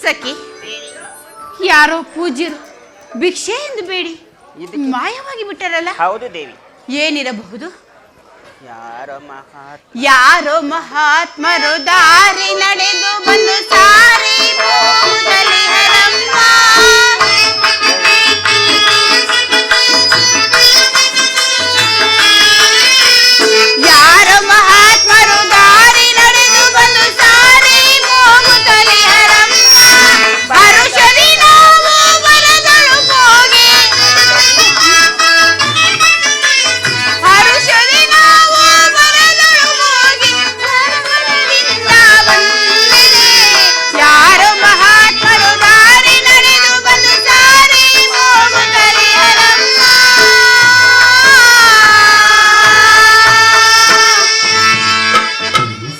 ಸಖಿ, ಯಾರೋ ಪೂಜ್ಯರು ಭಿಕ್ಷೆ ಎಂದು ಬೇಡಿ ಮಾಯವಾಗಿ ಬಿಟ್ಟರಲ್ಲ. ಹೌದು ದೇವಿ. ಏನಿರಬಹುದು? ಯಾರೋ ಮಹಾತ್ಮರು ದಾರಿ ನಡೆದು ಬಂದು ಸಾರಿ ಹೋಗುತ್ತಲೇ ಹರಮ್ಮ. ಯಾರೋ ಮಹಾತ್ಮರು ದಾರಿ ನಡೆದು ಬಂದು ಸಾರಿ ಹೋಗುತ್ತಲೇ ಹರಮ್ಮ. ಹರುಷದಿ ನಾವು ಬರದಳು ಹೋಗಿ, ಹರುಷದಿ ನಾವು ಬರದಳು ಹೋಗಿ ಹರಮರದಿಂದ ಬಂದಿದೆ. ಯಾರೋ ಮಹಾತ್ಮರು ದಾರಿ ನಡೆದು ಬಂದು ಸಾರಿ ಹೋಗುತ್ತಲೇ ಹರಮ್ಮ.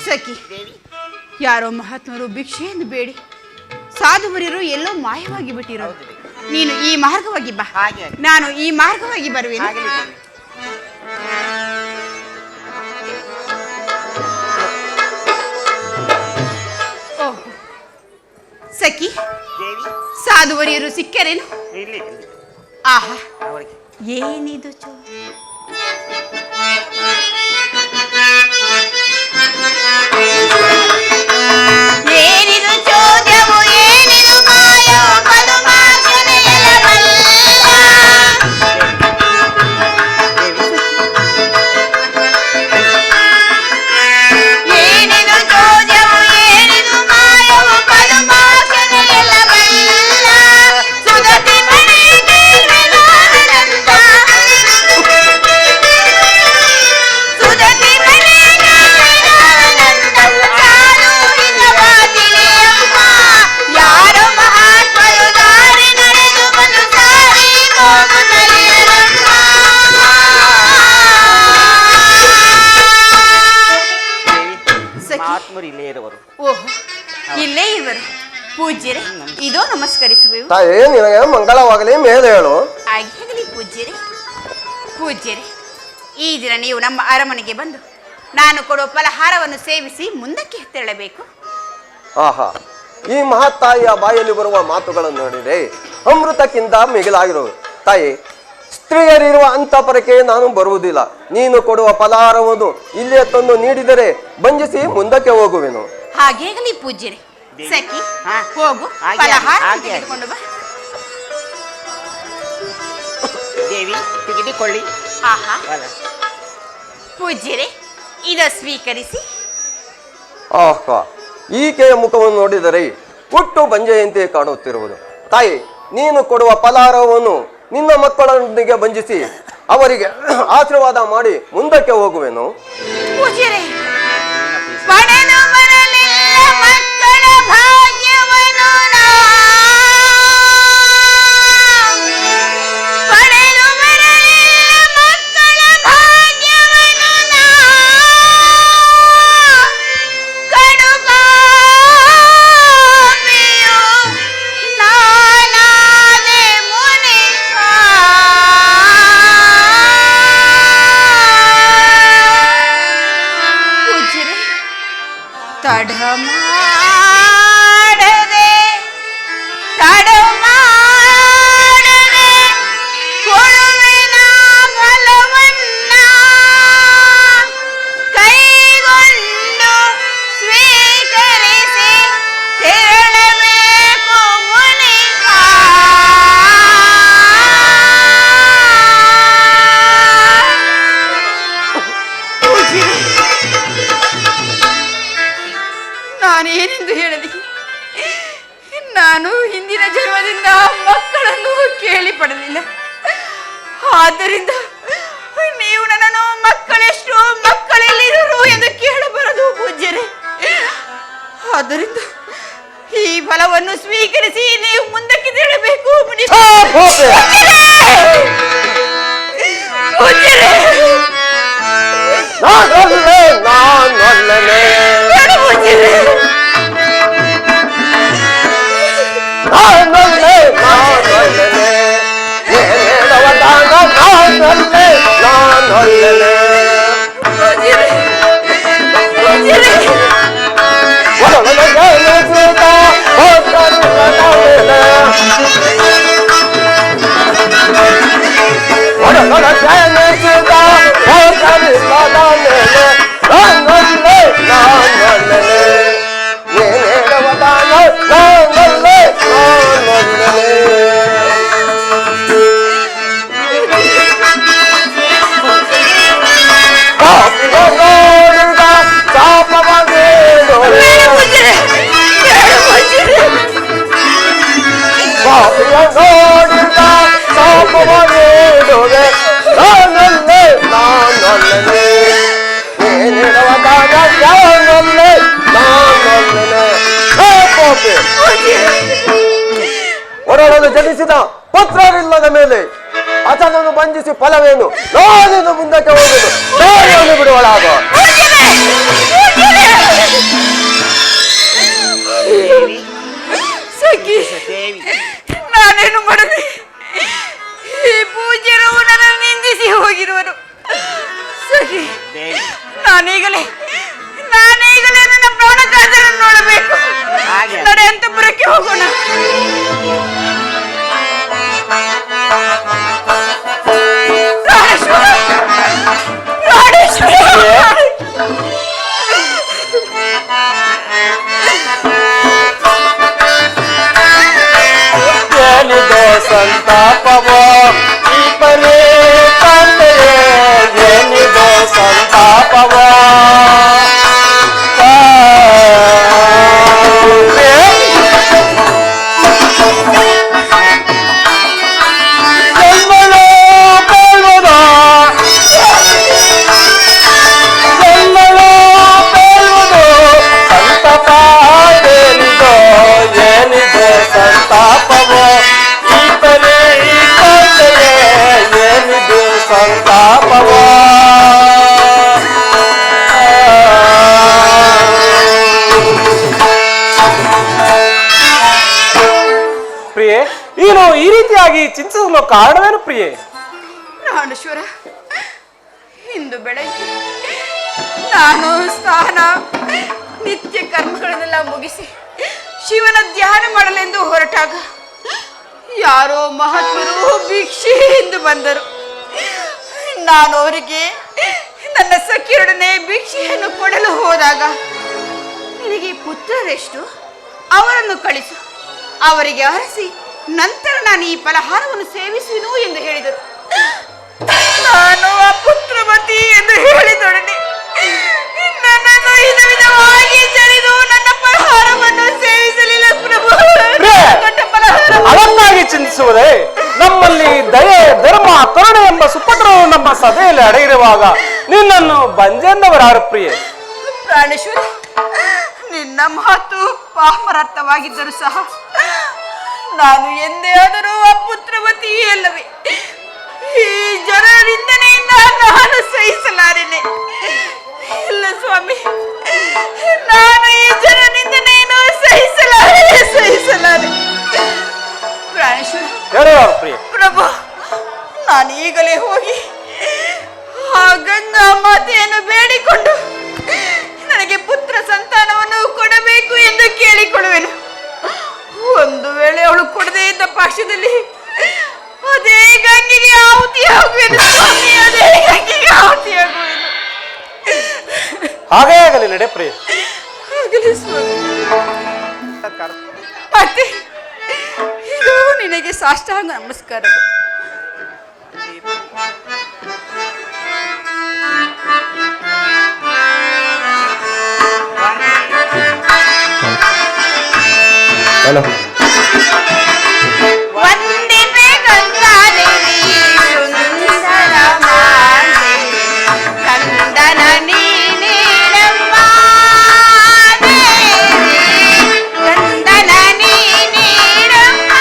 ಸಖಿ, ಯಾರೋ ಮಹಾತ್ಮರು ಭಿಕ್ಷೆಯನ್ನು ಬೇಡಿ ಸಾಧುವರಿಯರು ಎಲ್ಲೋ ಮಾಯವಾಗಿ ಬಿಟ್ಟಿರೋ. ನೀನು ಈ ಮಾರ್ಗವಾಗಿ ಬಾ, ನಾನು ಈ ಮಾರ್ಗವಾಗಿ ಬರುವೆನು. ಓಹ್ ಸಖಿ, ಸಾಧುವರಿಯರು ಸಿಕ್ಕರೇನು? ಆಹಾ, ಏನಿದು ಚೋ. ಏನಿದು ಚೋದ್ಯವು, ಏನಿದು ಮಾಯವು, ಮಧುಮಾರ್ಜನೆಯಲ ಬಲ್ಲ. ಏನಿದು ಚೋದ್ಯವು, ಏನಿದು ಮಾಯವು, ಮಧುಮಾರ್ಜನೆಯಲ ಬಲ್ಲ. ಸುಧತಿ ಮನೆಗೆ ಆನಂದ, ಸುಧತಿ ಮನೆಗೆ ಆನಂದವು ಸಾಲುಹಿತವ ತಿಳಿಯಮ್ಮ. ಯಾರೋ ಮಹಾತ್ಮರು ದಾರಿ ನಡೆದು ಬಂದು ಸಾರಿ ಹೋಗುತ್ತಲೇ ಹರಮ್ಮ. ಮಹಾತ್ಮರು ಇಲ್ಲೇ ಇರುವರು. ಓಹೋ, ಇಲ್ಲೇ ಇರುವರು. ಪೂಜ್ಯರೇ, ಇದೋ ನಮಸ್ಕರಿಸುವೆವು. ತಾಯೇ, ನಿನಗೆ ಮಂಗಳವಾಗಲಿ, ಮೇಲೆ ಹೇಳು. ಆಗಲಿ ಪೂಜ್ಯರೇ. ಪೂಜ್ಯರೇ, ಈ ದಿನ ನೀವು ನಮ್ಮ ಅರಮನೆಗೆ ಬಂದು ನಾನು ಕೊಡುವ ಫಲಹಾರವನ್ನು ಸೇವಿಸಿ ಮುಂದಕ್ಕೆ ತೆರಳಬೇಕು. ಆಹಾ, ಈ ಮಹಾತಾಯಿಯ ಬಾಯಲ್ಲಿ ಬರುವ ಮಾತುಗಳನ್ನು ನೋಡಿದೆ ಅಮೃತಕ್ಕಿಂತ ಮಿಗಿಲಾಗಿರುವುದು. ತಾಯಿ, ಸ್ತ್ರೀಯರಿರುವ ಅಂತಃಪರಕ್ಕೆ ನಾನು ಬರುವುದಿಲ್ಲ. ನೀನು ಕೊಡುವ ಫಲಹಾರವನ್ನು ಇಲ್ಲೇ ತಂದು ನೀಡಿದರೆ ಬಂಜಿಸಿ ಮುಂದಕ್ಕೆ ಹೋಗುವೆನು. ಹಾಗೇಗಲಿ ಪೂಜ್ಯರೇ. ಸಖಿ, ಹೋಗು, ಫಲಹಾರ ತೆಗೆದುಕೊಂಡು ಬಾ. ದೇವಿ, ತೆಗೆದುಕೊಳ್ಳಿ. ಆಹಾ, ಪೂಜ್ಯರೇ, ಇದ ಸ್ವೀಕರಿಸಿ. ಆಹಾ, ಈಕೆಯ ಮುಖವನ್ನು ನೋಡಿದರೆ ಹುಟ್ಟು ಬಂಜೆಯಂತೆ ಕಾಣುತ್ತಿರುವುದು. ತಾಯಿ, ನೀನು ಕೊಡುವ ಫಲಹಾರವನ್ನು ನಿನ್ನ ಮಕ್ಕಳೊಂದಿಗೆ ಬಂಜಿಸಿ ಅವರಿಗೆ ಆಶೀರ್ವಾದ ಮಾಡಿ ಮುಂದಕ್ಕೆ ಹೋಗುವೆನು. ಪೂಜ್ಯರೇ, ಪಡೆದು ಬರಲಿಲ್ಲ ಮಕ್ಕಳ ಭಾಗ್ಯವನ್ನು ನಾ, ಪಡೆದು ಬರಲಿಲ್ಲ ಮಕ್ಕಳ ಭಾಗ್ಯವನ್ನು ನಾ, ಕಡುಪಾಪಿಯು ನಾನಾದೆ ಮುನಿಪ. ಪೂಜ್ಯರೇ, ತಡ ಮಾಡದೆ ಕೊಡುವೆನ ಫಲವನ್ನ ಕೈಗೊಂಡು ಸ್ವೀಕರಿಸಿ ತೆರಳಬೇಕು ಮುನಿಪ. ನಾನೇನೆಂದು ಹೇಳಲಿ? ನಾನು ಹಿಂದಿನ ಜನ್ಮದಿಂದ ಮಕ್ಕಳನ್ನು ಕೇಳಿ ಪಡಲಿಲ್ಲ. ಆದ್ದರಿಂದ ನೀವು ನನ್ನನ್ನು ಮಕ್ಕಳೆಷ್ಟು, ಮಕ್ಕಳೆಲ್ಲಿರು ಎಂದು ಕೇಳಬಾರದು ಪೂಜ್ಯರೇ. ಆದ್ದರಿಂದ ಈ ಫಲವನ್ನು ಸ್ವೀಕರಿಸಿ ನೀವು ಮುಂದಕ್ಕೆ ತೆರಳಬೇಕು ಮುನಿ. ಪೂಜ್ಯರೇ, ನಾನು ಜನಿಸಿದ ಪುತ್ರರಿಲ್ಲದ ಮೇಲೆ ಆತನನ್ನು ಬಂಧಿಸಿ ಫಲವೇನು? ನಾನೇನು ಮುಂದಕ್ಕೆ ಹೋಗುದು, ದಾರಿಯನ್ನು ಬಿಡುವಳಾಗ. ಸಖಿ, ನಾನೇನು ಮಾಡದೆ ಈ ಪೂಜ್ಯರು ನನ್ನನ್ನು ನಿಂದಿಸಿ ಹೋಗಿರುವರು. ಸಖಿ, ನಾನೀಗಲೇ ನನ್ನ ಪ್ರಾಣಕಾಂತರನ್ನು ನೋಡಬೇಕು. ನಡೆ ಅಂತಪುರಕ್ಕೆ ಹೋಗೋಣ. ಸಂತಾಪವೋ ಈ ಪರಿ ತಂದೆಯೇ ಏನಿದೆ ಸಂತಾಪವೋ ಪ್ರಿಯೆ, ನೀನು ಈ ರೀತಿಯಾಗಿ ಚಿಂತಿಸಲು ಕಾರಣವೇನು ಪ್ರಿಯೆ? ಪ್ರಾಣೇಶ್ವರ, ಇಂದು ಬೆಳಗ್ಗೆ ನಾನು ಸ್ನಾನ ನಿತ್ಯ ಕರ್ಮಗಳನ್ನೆಲ್ಲ ಮುಗಿಸಿ ಶಿವನ ಧ್ಯಾನ ಮಾಡಲೆಂದು ಹೊರಟಾಗ ಯಾರೋ ಮಹಾತ್ಮರು ಭಿಕ್ಷೆ ಎಂದು ಬಂದರು. ನಾನು ಅವರಿಗೆ ನನ್ನ ಸಖಿಯೊಡನೆ ಭಿಕ್ಷೆಯನ್ನು ಕೊಡಲು ಹೋದಾಗ, ನಿನಗೆ ಪುತ್ರರೆಷ್ಟು, ಅವರನ್ನು ಕಳಿಸು, ಅವರಿಗೆ ಅರಸಿ ನಂತರ ನಾನು ಈ ಫಲಹಾರವನ್ನು ಸೇವಿಸುವೆನು ಎಂದು ಹೇಳಿದರು. ನಾನು ಆ ಪುತ್ರವತಿ ಎಂದು ಹೇಳಿದೊಡನೆ ನನ್ನನ್ನು ವಿಧವಾಗಿ ಜರಿದು ನನ್ನ ಫಲಹಾರವನ್ನು ಸೇವಿಸಲಿಲ್ಲ ಪ್ರಭು. ಅದಕ್ಕಾಗಿ ಚಿಂತಿಸುವುದೇ? ನಮ್ಮಲ್ಲಿ ದಯೆ, ಧರ್ಮ, ಕರುಣೆ ಎಂಬ ಸುಪುತ್ರರು ನಮ್ಮ ಸಭೆಯಲ್ಲಿ ಅಡಗಿರುವಾಗ ನಿನ್ನನ್ನು ಬಂಜೆಂದವರಾರು ಪ್ರಿಯೆ? ಪ್ರಾಣೇಶ್ವರ, ನಿನ್ನ ಮಾತು ಪಾಮರಾರ್ಥವಾಗಿದ್ದರೂ ಸಹ ನಾನು ಎಂದೇ ಆದರೂ ಆ ಪುತ್ರವತಿ ಅಲ್ಲವೇ? ಈ ಜನರಿಂದನೆಯಿಂದ ನಾನು ಸಹಿಸಲಾರೆನೆ. ಇಲ್ಲ ಸ್ವಾಮಿ, ನಾನು ಈ ಜನರಿಂದನೇನು ಸಹಿಸಲಾರೆ. ಪ್ರಾಣೇಶ್ವರ, ಪ್ರಭು, ನಾನು ಈಗಲೇ ಹೋಗಿ ಆ ಗಂಗಾ ಮಾತೆಯನ್ನು ಬೇಡಿಕೊಂಡು ನನಗೆ ಪುತ್ರ ಸಂತಾನವನ್ನು ಕೊಡಬೇಕು ಎಂದು ಕೇಳಿಕೊಳ್ಳುವೆನು. ಒಂದು ವೇಳೆ ಅವಳು ಕೊಡದೇ ಇದ್ದ ಪಕ್ಷದಲ್ಲಿ ಅದೇ ಗಂಗೆಗೆ ಆಹುತಿಯಾಗುವೆನು ಸ್ವಾಮಿ, ಅದೇ ಗಂಗೆಗೆ ಆಹುತಿಯಾಗುವೆನು. ಹಾಗೇ ಆಗಲಿ, ನಡೆ ಪ್ರಿಯ. ಆಗಲಿ ಸ್ವಾಮಿ. ಅತ್ತೆ, ಇದು ನಿನಗೆ ಸಾಷ್ಟಾಂಗ ನಮಸ್ಕಾರಗಳು. ವಂದಿತೆ ಗಂಗಾದೇವಿ ಸುಂದರ ಮಾತೆ, ಕಂದನ ನೀನಮ್ಮ ದೇವಿ, ಕಂದನ ನೀನಮ್ಮ.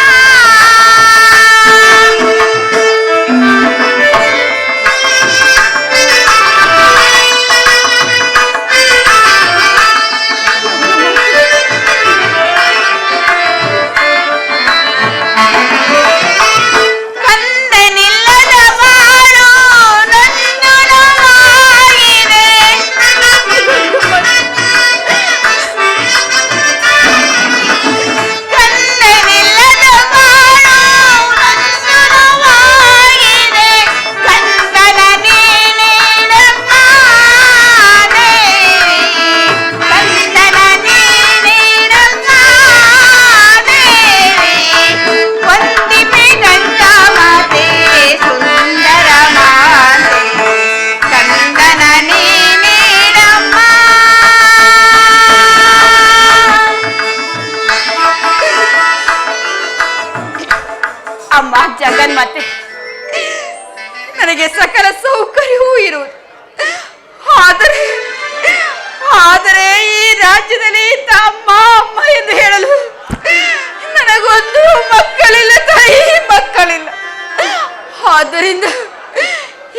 ಆದ್ದರಿಂದ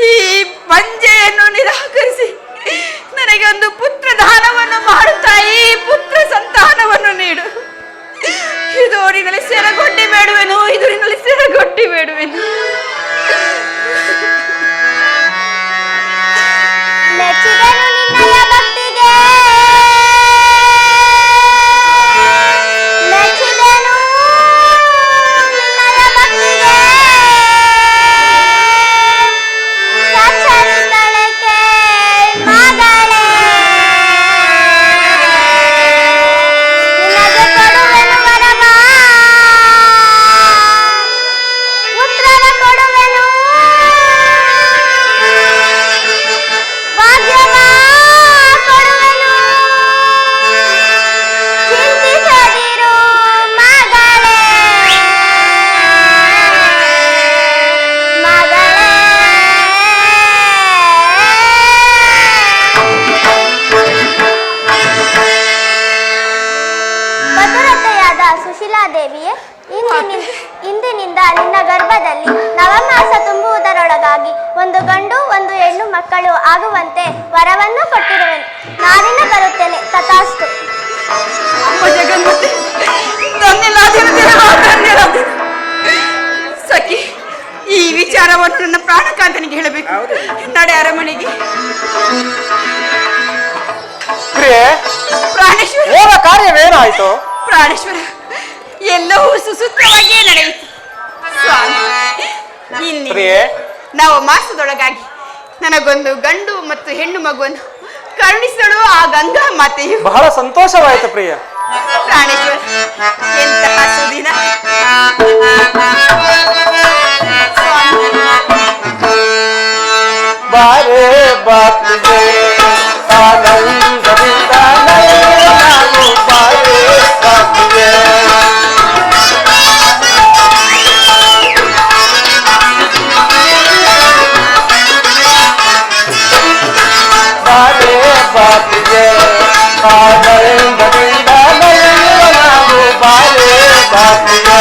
ಈ ಬಂಜೆಯನ್ನು ನಿರಾಕರಿಸಿ ನನಗೆ ಒಂದು ಪುತ್ರ ದಾನವನ್ನು ಮಾಡುತ್ತಾಯಿ, ಪುತ್ರ ಸಂತಾನವನ್ನು ನೀಡು. ಇದೋರಿನಲ್ಲಿ ಸೆರಗೊಡ್ಡಿ ಬೇಡುವೆನು, ಇದರಿನಲ್ಲಿ ಸೆರಗೊಡ್ಡಿ ಬೇಡುವೆನು. ಮೆಚ್ಚಿದೆನು ನಿನ್ನಯ ಭಕ್ತಿಗೆ, ಮೆಚ್ಚಿದೆನು ನಿನ್ನಯ ಭಕ್ತಿಗೆ, ಸಚ್ಚರಿತಳಕ್ಕೆ ಮಗಳೇ, ನಿನಗೆ ಕೊಡುವೆನು ವರವ, ಪುತ್ರನ ಕೊಡುವೆನು, ಭಾಗ್ಯವ ಕೊಡುವೆನು, ಚಿಂತಿಸದಿರು ಮಗಳೇ, ಮಗಳೇ. ಮಧುರತೆಯಾದ ಸುಶೀಲಾದೇವಿಯೇ, ಇಂದಿನಿಂದ ನಿನ್ನ ಗರ್ಭದಲ್ಲಿ ನವಮಾಸ ತುಂಬುವುದರೊಳಗಾಗಿ ಒಂದು ಗಂಡು ಒಂದು ಹೆಣ್ಣು ಮಕ್ಕಳು ಆಗುವಂತೆ ವರವನ್ನು ಕೊಟ್ಟಿರುವೆನು. ನಾನಿನ್ನ ಬರುತ್ತೇನೆ. ತಥಾಸ್ತು. ಅಮ್ಮ ಜಗನ್ಮಾತೆ, ಧನ್ಯನಾದೆನು ದೇವಾ, ಧನ್ಯನಾದೆನು. ಸಖಿ, ಈ ವಿಚಾರವನ್ನು ನನ್ನ ಪ್ರಾಣಕಾಂತನಿಗೆ ಹೇಳಬೇಕು. ನಡೆ ಅರಮನೆಗೆ. ಪ್ರಿಯೆ, ಪ್ರಾಣೇಶ್ವರ, ಹೋದ ಕಾರ್ಯವೇನಾಯಿತು? ಪ್ರಾಣೇಶ್ವರ, ಎಲ್ಲವೂ ಸುಸೂತ್ರವಾಗಿಯೇ ನಡೆಯಿತು. ಸ್ವಾಮಿ, ಪ್ರಿಯೆ, ನಾವು ಮಾಸದೊಳಗಾಗಿ ನನಗೊಂದು ಗಂಡು ಮತ್ತು ಹೆಣ್ಣು ಮಗುವನ್ನು ಕರುಣಿಸಲು ಆ ಗಂಗಾ ಮಾತೆಯು. ಬಹಳ ಸಂತೋಷವಾಯಿತು ಪ್ರಿಯ. ಪ್ರಾಣೇಶ್ವರ, ಎಂತಹ ಸುದಿನ. ಸ್ವಾಮಿ, ಬಾರೆ ಬಾಪ್ತಿಗೆ ಆನಂದದಿಂದ ನಲಿಯುವೆನು, ಬಾರೆ ಬಾಪ್ತಿಗೆ. ಬಾರೆ ಬಾಪ್ತಿಗೆ ಆನಂದದಿಂದ ನಲಿಯುವೆನು, ಬಾರೆ ಬಾಪ್ತಿಗೆ.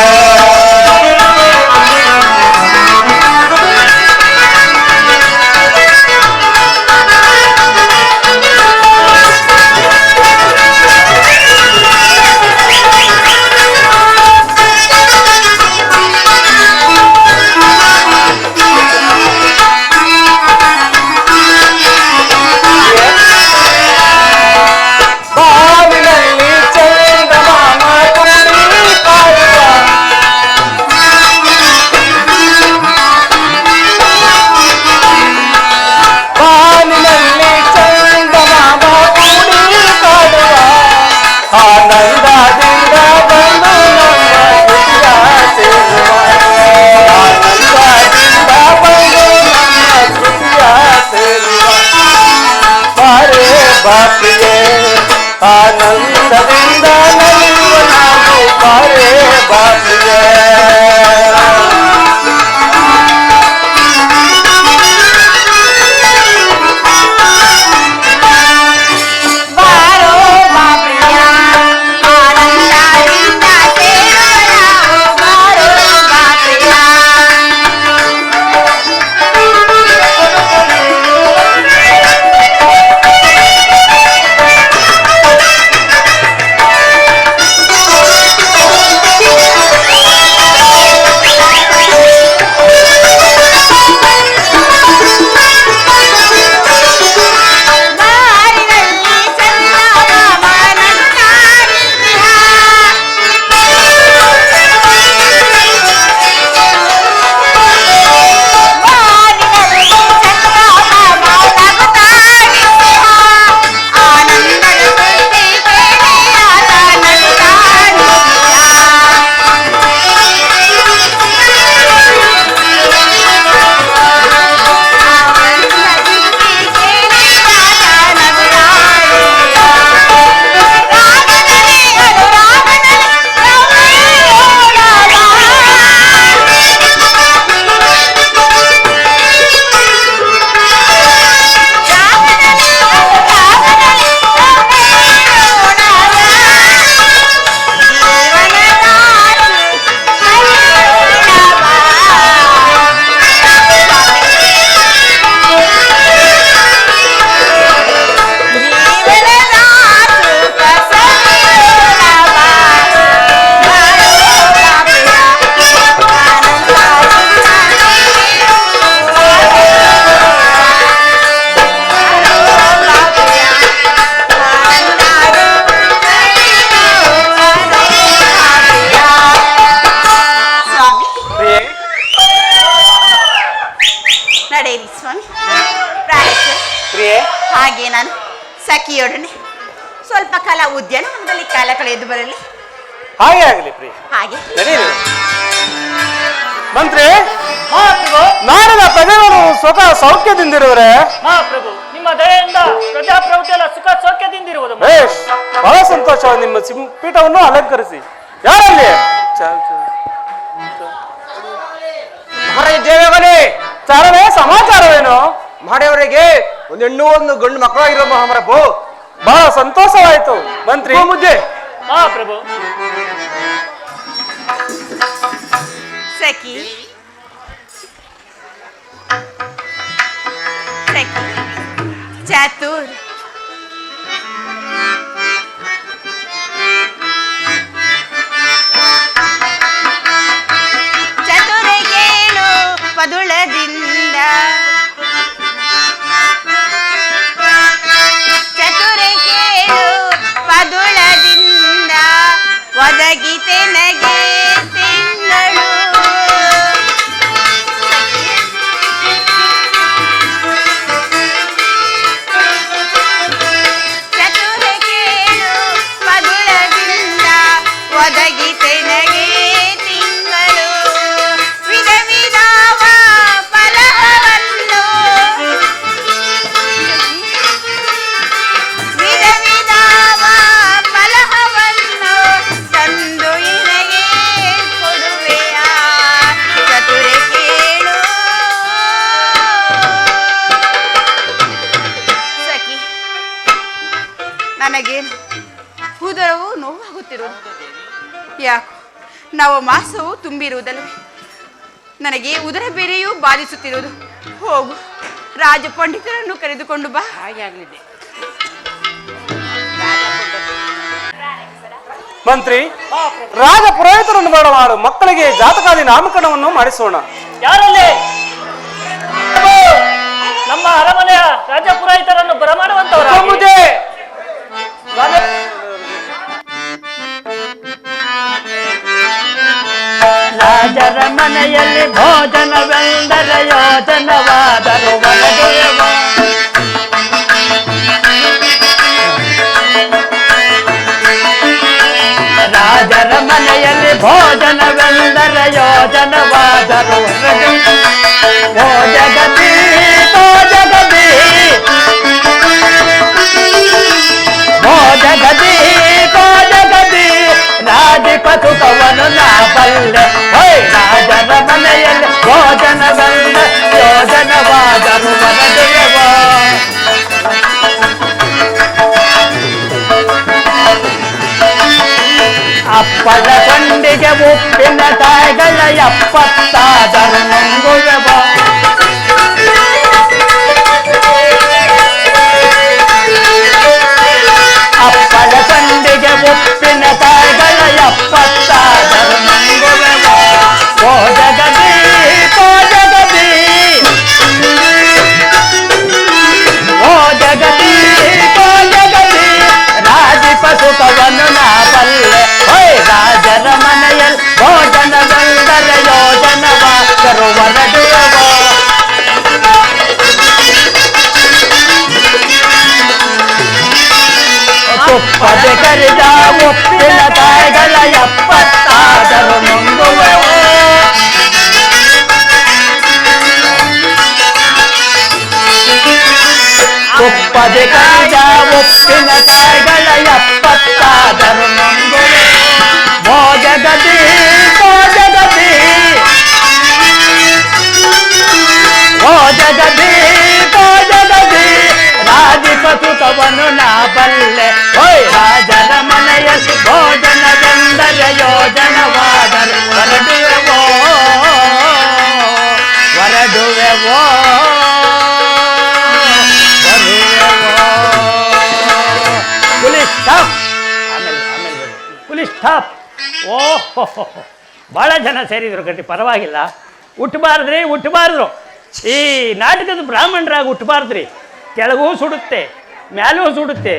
ಸಖಿಯೊಡನೆ ಸ್ವಲ್ಪ ಕಾಲ ಉದ್ಯಾನವನದಲ್ಲಿ ಕಾಲ ಕಳೆದು ಬರಲಿ. ಹಾಗೆ ಆಗಲಿ ಪ್ರಿಯ. ಹಾಗೆ ನಡೀರಿ. ಮಂತ್ರಿ, ನಾಡಿನ ಪ್ರಜೆಗಳು ಸುಖ ಸೌಖ್ಯದಿಂದಿರುವರೆ. ಮಹಾಪ್ರಭು, ನಿಮ್ಮ ದಯೆಯಿಂದ ಪ್ರಜಾಪ್ರಭುತ್ವ ಎಲ್ಲ ಸುಖ ಸೌಖ್ಯದಿಂದಿರುವುದು. ಬೇಷ್, ಬಹಳ ಸಂತೋಷ. ನಿಮ್ಮ ಪೀಠವನ್ನು ಅಲಂಕರಿಸಿ. ಯಾರಲ್ಲಿ ದೇವಗಳೇ, ಚಾರವೇ ಸಮಾಚಾರವೇನು? ಮಹಡೆಯವರಿಗೆ ಒಂದು ಹೆಣ್ಣು ಒಂದು ಗಂಡು ಮಕ್ಕಳಾಗಿರೋ ಮಹಾಪ್ರಭು. ಬಹಳ ಸಂತೋಷವಾಯಿತು ಮಂತ್ರಿ. ಮುದ್ದೆ ಮಹಾಪ್ರಭು, ಸಖಿ ಚಾತುರ್ ಚತುರಗೇಳು ಪದುಳದಿಂದ ಪದುಳದಿಂದ ಒದಗಿತೆ ನಗೆ ತಿಂಗಳು. ಚತುರಗೇಳು ಪದುಳದಿಂದ ಒದಗಿತೆ ನಗೆ ತಿಂಗಳು. ವಿಧ ವಿಧವ ಫಲವನ್ನು ವಿಧ ವಿಧವ ಫಲವನ್ನು ತಂದು ನಿನಗೆ ಕೊಡುವೆಯ. ಚತುರೆ ಕೇಳು ಸಖಿ, ನನಗೇನು ಉದರವು ನೋವಾಗುತ್ತಿರುವುದು. ಯಾಕೋ ನಾವು ಮಾಸವು ತುಂಬಿರುವುದಲ್ಲವೇ, ನನಗೆ ಉದರ ಬೇರೆಯೂ ಬಾಧಿಸುತ್ತಿರುವುದು. ಹೋಗು, ರಾಜ ಪಂಡಿತರನ್ನು ಕರೆದುಕೊಂಡು ಬಾ. ಹಾಗೆ ಆಗಲಿದೆ. ಮಂತ್ರಿ, ರಾಜ ಪುರೋಹಿತರನ್ನು ಬರಮಾಡು. ಮಕ್ಕಳಿಗೆ ಜಾತಕಾದಿ ನಾಮಕರಣವನ್ನು ಮಾಡಿಸೋಣ. ಯಾರಲ್ಲಿ ನಮ್ಮ ಅರಮನೆಯ ರಾಜ ಪುರೋಹಿತರನ್ನು ಬರಮಾಡುವಂತವರ ಮುದ್ದೆ ರಾಜರ ಮನೆಯಲ್ಲಿ ಭೋಜನವೆಂದರೆ ಯೋಜನವಾದರು ವರದೆಯವ. ರಾಜರ ಮನೆಯಲ್ಲಿ ಭೋಜನವೆಂದರೆ ಯೋಜನವಾದರು ಓ ಜಗತಿ ಓ ಜಗತಿ ಓ ಜಗತಿ ಓ ಜಗತಿ ರಾಜಿಪಸುಕವನು ನಾ ಬಲ್ಲೆ. ರಾಜರ ಮನೆಯಲ್ಲಿ ಭೋಜನವೆಂದ ಯೋಜನವಾದರು ವರದೆಯವ. ಅಪ್ಪದ ಕೊಂಡಿಗೆ ಉಪ್ಪಿನ ಕಾಯಿಗಳ 70 ನಂಗುವೆವ. ಅಪ್ಪದ ಕೊಂಡಿಗೆ ಉಪ್ಪಿನ ಕಾಯಿಗಳ 70 ನಂಗುವೆವ. ಓ ಜಗದಿ ಓ ಜಗದಿ ಓ ಜಗದಿ ಓ ಜಗದಿ ರಾಜಿಪಸುಕವನ್ನು ನಾ ಬಲ್ಲೆ. ರಾಜರ ಮನೆಯಲ್ಲಿ ಭೋಜನವೆಂದರೆ ಯೋಜನವಾದರು ವರದೆಯವ. ತುಪ್ಪದ ಕರಿದ ಉಪ್ಪಿನ ಕಾಯಿಗಳ 70 ನಂಗುವೆವ. ತುಪ್ಪದ ಕರಿದ ಉಪ್ಪಿನ ಕಾಯಿಗಳ 70 ನಂಗುವೆವ. ಓ ಜಗತಿ ಓ ಜಗತಿ ಓ ಜಗತಿ ಓ ಜಗತಿ ರಾಜಿಪಸುಕವನ್ನು ನಾ ಬಲ್ಲೆ. ರಾಜರ ಮನೆಯಲ್ಲಿ ಭೋಜನವೆಂದರೆ ಯೋಜನವಾದರು ಹೊರಡುವೆವೋ ಹೊರಡುವೆವೋ ಬರುವೆವೋ. ಪುಲಿಸ್ ಸ್ಟಾಪ್. ಪುಲಿಸ್ ಸ್ಟಾಪ್. ಓಹೋ, ಭಾಳ ಜನ ಸೇರಿದ್ರು ಗಟ್ಟಿ, ಪರವಾಗಿಲ್ಲ. ಹುಟ್ಟಬಾರ್ದು. ಈ ನಾಟಕದ ಬ್ರಾಹ್ಮಣರಾಗಿ ಹುಟ್ಟಬಾರ್ದ್ರಿ. ಕೆಳಗೂ ಸುಡುತ್ತೆ, ಮ್ಯಾಲೂ ಸುಡುತ್ತೆ.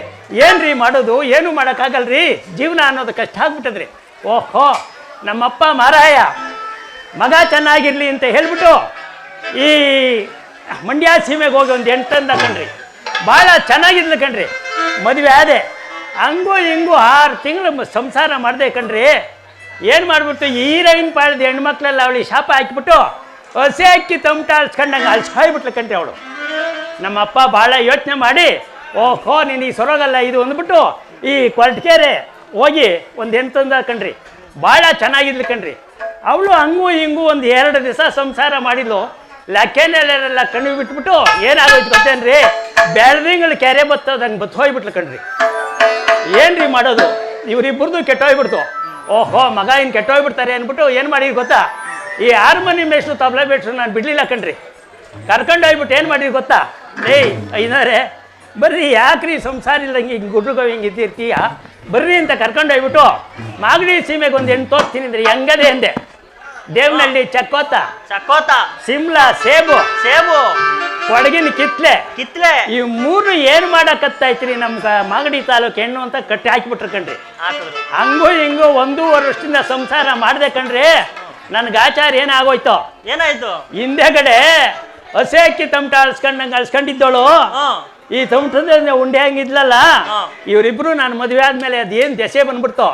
ಏನ್ರಿ ಮಾಡೋದು? ಏನು ಮಾಡೋಕ್ಕಾಗಲ್ರಿ. ಜೀವನ ಅನ್ನೋದು ಕಷ್ಟ ಆಗ್ಬಿಟ್ಟದ್ರಿ. ಓಹೋ, ನಮ್ಮಪ್ಪ ಮಾರಾಯ ಮಗ ಚೆನ್ನಾಗಿರ್ಲಿ ಅಂತ ಹೇಳ್ಬಿಟ್ಟು ಈ ಮಂಡ್ಯ ಸೀಮೆಗೆ ಹೋಗಿ ಒಂದು 8 ತಂದ ಕಣ್ರಿ. ಭಾಳ ಚೆನ್ನಾಗಿದ್ಲು ಕಣ್ರಿ. ಮದುವೆ ಆದೆ ಹಂಗೂ ಹಿಂಗೂ 6 ತಿಂಗಳು ಸಂಸಾರ ಮಾಡಿದೆ ಕಣ್ರಿ. ಏನು ಮಾಡ್ಬಿಟ್ಟು ಹೀರೋಯಿನ್ ಪಾಳ್ದ ಹೆಣ್ಮಕ್ಳೆಲ್ಲ ಅವಳಿಗೆ ಶಾಪ ಹಾಕಿಬಿಟ್ಟು ಹಸಿ ಅಕ್ಕಿ ತಮಟ ಅಲ್ಸ್ಕೊಂಡಂಗೆ ಅಲ್ಸ್ಕಾಯ್ಬಿಟ್ಲು ಕಣ್ರಿ ಅವಳು. ನಮ್ಮಪ್ಪ ಭಾಳ ಯೋಚನೆ ಮಾಡಿ ಓಹೋ ನೀನು ಈ ಸೊರಗಲ್ಲ ಇದು ಅಂದ್ಬಿಟ್ಟು ಈ ಕೊರಟಗೆರೆ ಹೋಗಿ ಒಂದು ಹೆಣ್ಣು ತಂದ ಕಣ್ರಿ. ಭಾಳ ಚೆನ್ನಾಗಿದ್ಲು ಕಣ್ರಿ. ಅವಳು ಹಂಗೂ ಹಿಂಗೂ ಒಂದು 2 ದಿವಸ ಸಂಸಾರ ಮಾಡಿದ್ಲು. ಲೆಕ್ಕನೆಲ್ಲ ಕಣ್ಣು ಬಿಟ್ಬಿಟ್ಟು ಏನಾಗೋಯ್ತು ಗೊತ್ತೇನ್ರಿ, ಬೆಳ್ದಿಂಗಳು ಕೆರೆ ಬತ್ತದಂಗೆ ಬತ್ತು ಹೋಗ್ಬಿಟ್ಲು ಕಣ್ರಿ. ಏನ್ರಿ ಮಾಡೋದು, ಇವರಿಬ್ಬರದು ಕೆಟ್ಟೋಗ್ಬಿಡ್ತು. ಓಹೋ ಮಗ ಇನ್ನು ಕೆಟ್ಟೋಗ್ಬಿಡ್ತಾರೆ ಅಂದ್ಬಿಟ್ಟು ಏನು ಮಾಡಿದ್ರು ಗೊತ್ತಾ, ಈ ಹಾರ್ಮೋನಿಯಂ ಮೇಷ್ಟ್ರು ತಬಲಾ ಮೇಷ್ಟ್ರು ನಾನು ಬಿಡಲಿಲ್ಲ ಕಣ್ರಿ. ಕರ್ಕೊಂಡು ಹೋಗ್ಬಿಟ್ಟು ಏನು ಮಾಡಿದ್ರು ಗೊತ್ತಾ, ಐನಾರೆ ಬರ್ರಿ ಯಾಕ್ರಿ ಸಂಸಾರ ಇಲ್ದಂಗೆ ಹಿಂಗೆ ಗುಡ್ರುಗೋ ಹಿಂಗೆ ಇದ್ದಿರ್ತೀಯ ಬರ್ರಿ ಅಂತ ಕರ್ಕೊಂಡು ಹೋಗ್ಬಿಟ್ಟು ಮಾಗಡಿ ಸೀಮೆಗೆ ಒಂದು ಹೆಣ್ಣು ತೋರಿಸ್ತೀನಿ ಅಂದ್ರೆ ಹೆಂಗದೆ ಅಂದೆ. ದೇವನಹಳ್ಳಿ ಚಕ್ಕೋತ ಸಿಮ್ಲಾ ಸೇಬು ಕೊಡಗಿನ ಕಿತ್ಲೆ ಈ 3 ಏನು ಮಾಡಕತ್ತಾಯ್ತ್ರಿ ನಮ್ಮ ಮಾಗಡಿ ತಾಲೂಕು ಹೆಣ್ಣು ಅಂತ ಕಟ್ಟಿ ಹಾಕಿಬಿಟ್ರು ಕಣ್ರಿ. ಹಂಗೂ ಹಿಂಗೂ 1.5 ವರ್ಷದಿಂದ ಸಂಸಾರ ಮಾಡಿದೆ ಕಣ್ರಿ. ನನ್ಗೆ ಆಚಾರ ಏನಾಗೋಯ್ತು, ಹಿಂದೆಗಡೆ ಹಸಿ ಅಕ್ಕಿ ತಮಟ ಅಳ್ಸ್ಕೊಂಡಿದ್ದವಳು ಈ ತಮಟದ ಉಂಡೆ ಹಂಗಿದ್ಲಲ್ಲ, ಇವರಿಬ್ರು ನಾನು ಮದುವೆ ಆದ್ಮೇಲೆ ಅದೇನು ದೆಸೆ ಬಂದ್ಬಿಡ್ತು,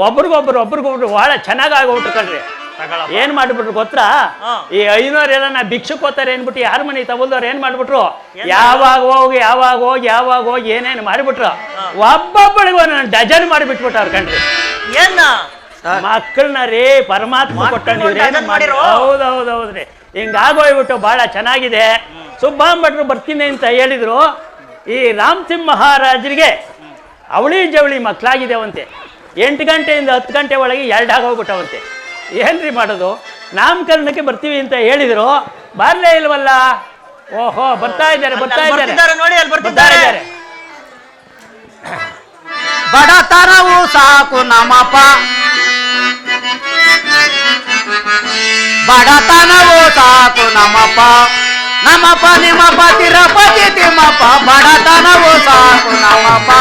ಒಬ್ರಿಗೊಬ್ರು ಭಾಳ ಚೆನ್ನಾಗಿ ಆಗೋಗ್ಬಿಟ್ರು ಕಣ್ರಿ. ಏನ್ ಮಾಡ್ಬಿಟ್ರು ಗೊತ್ತಾ, ಈ 500 ಎಲ್ಲ ನಾ ಭಿಕ್ಷುಕ್ ಹೋಗ್ತಾರೆ ಅನ್ಬಿಟ್ಟು ಯಾರ ಮನೆ ತಗೊಂಡವ್ರು ಏನ್ ಮಾಡ್ಬಿಟ್ರು, ಯಾವಾಗ ಹೋಗಿ ಏನೇನು ಮಾಡಿಬಿಟ್ರು, ಒಬ್ಬೊಬ್ಬಳಿಗೂ ನಾನು ಡಜನ್ ಮಾಡಿಬಿಟ್ಬಿಟ್ಟವ್ರು ಕಣ್ರಿ. ಮಕ್ಕಳನ್ನ ರೀ ಪರಮಾತ್ಮ ಕೊಟ್ಟ. ಹೌದೌದ್ರಿ, ಹಿಂಗಾಗೋಗ್ಬಿಟ್ಟು ಭಾಳ ಚೆನ್ನಾಗಿದೆ. ಸುಬ್ಬಾಂಭಟ್ರು ಬರ್ತೀನಿ ಅಂತ ಹೇಳಿದ್ರು. ಈ ರಾಮಸಿಂಹ ಮಹಾರಾಜರಿಗೆ ಅವಳಿ ಜವಳಿ ಮಕ್ಕಳಾಗಿದ್ದೇವಂತೆ. 8 ಗಂಟೆಯಿಂದ 10 ಗಂಟೆ ಒಳಗೆ 2 ಆಗೋಗ್ಬಿಟ್ಟವಂತೆ. ಏನ್ರಿ ಮಾಡೋದು, ನಾಮಕರಣಕ್ಕೆ ಬರ್ತೀವಿ ಅಂತ ಹೇಳಿದ್ರು, ಬಾರ್ಲೇ ಇಲ್ವಲ್ಲ. ಓಹೋ ಬರ್ತಾ ಇದ್ದಾರೆ ಬಡತನವು ಸಾಕು ನಮ್ಮಪ್ಪ, ಬಡತನವು ಸಾಕು ನಮ್ಮಪ್ಪ, ನಮ್ಮಪ್ಪ ನಿಮ್ಮಪ್ಪ ತಿರುಪತಿ ತಿಮ್ಮಪ್ಪ, ಬಡತನವು ಸಾಕು ನಮ್ಮಪ್ಪ.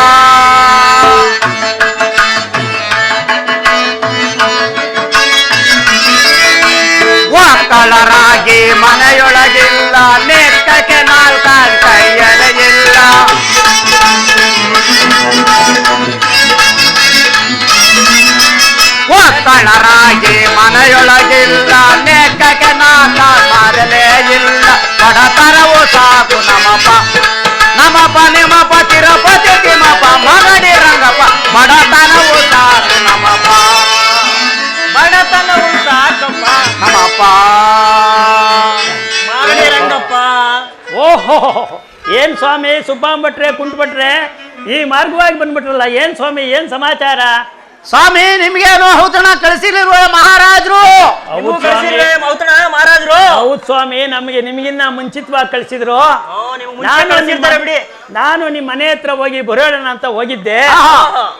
ಒಕ್ಕಳರಾಗಿ ಮನೆಯೊಳಗಿಲ್ಲ, ನೆಕ್ಕಕ್ಕೆ 4 ಕೈಯಲ್ಲಿಲ್ಲ. ಒಕ್ಕಳರಾಗಿ ಮನೆಯೊಳಗಿಲ್ಲ, ನೆಕ್ಕಕ್ಕೆ 4 ಮಾಡಲೇ ಇಲ್ಲ, ಬಡತನವು ಸಾಕು ನಮ್ಮಪ್ಪ, ನಮ್ಮಪ್ಪ ನಿಮ್ಮಪ್ಪ ತಿರುಪತಿ ತಿಮ್ಮಪ್ಪ, ಮಗಡಿ ರಂಗಪ್ಪ, ಬಡತನವು ಸಾಕು ನಮ್ಮಪ್ಪ, ಬಡತನವು ಸಾಕಪ್ಪ ನಮ್ಮಪ್ಪ ಮಗಡಿ ರಂಗಪ್ಪ. ಓಹೋ ಏನ್ ಸ್ವಾಮಿ ಸುಬ್ಬಾಂಭಟ್ರೆ ಕುಂಟ್ಬಿಟ್ರೆ ಈ ಮಾರ್ಗವಾಗಿ ಬಂದ್ಬಿಟ್ರಲ್ಲ, ಏನ್ ಸ್ವಾಮಿ ಏನ್ ಸಮಾಚಾರ? ಸ್ವಾಮಿ ನಿಮ್ಗೇನು ಔತಣ ಕಳಿಸಿರುವ ಮಹಾರಾಜರು? ಹೌದು ಸ್ವಾಮಿ, ನಮಗೆ ನಿಮಗಿನ್ನ ಮುಂಚಿತವಾಗಿ ಕಳಿಸಿದ್ರು. ನಾನು ನಿಮ್ಮ ಮನೆ ಹತ್ರ ಹೋಗಿ ಬರೋಣ ಅಂತ ಹೋಗಿದ್ದೆ.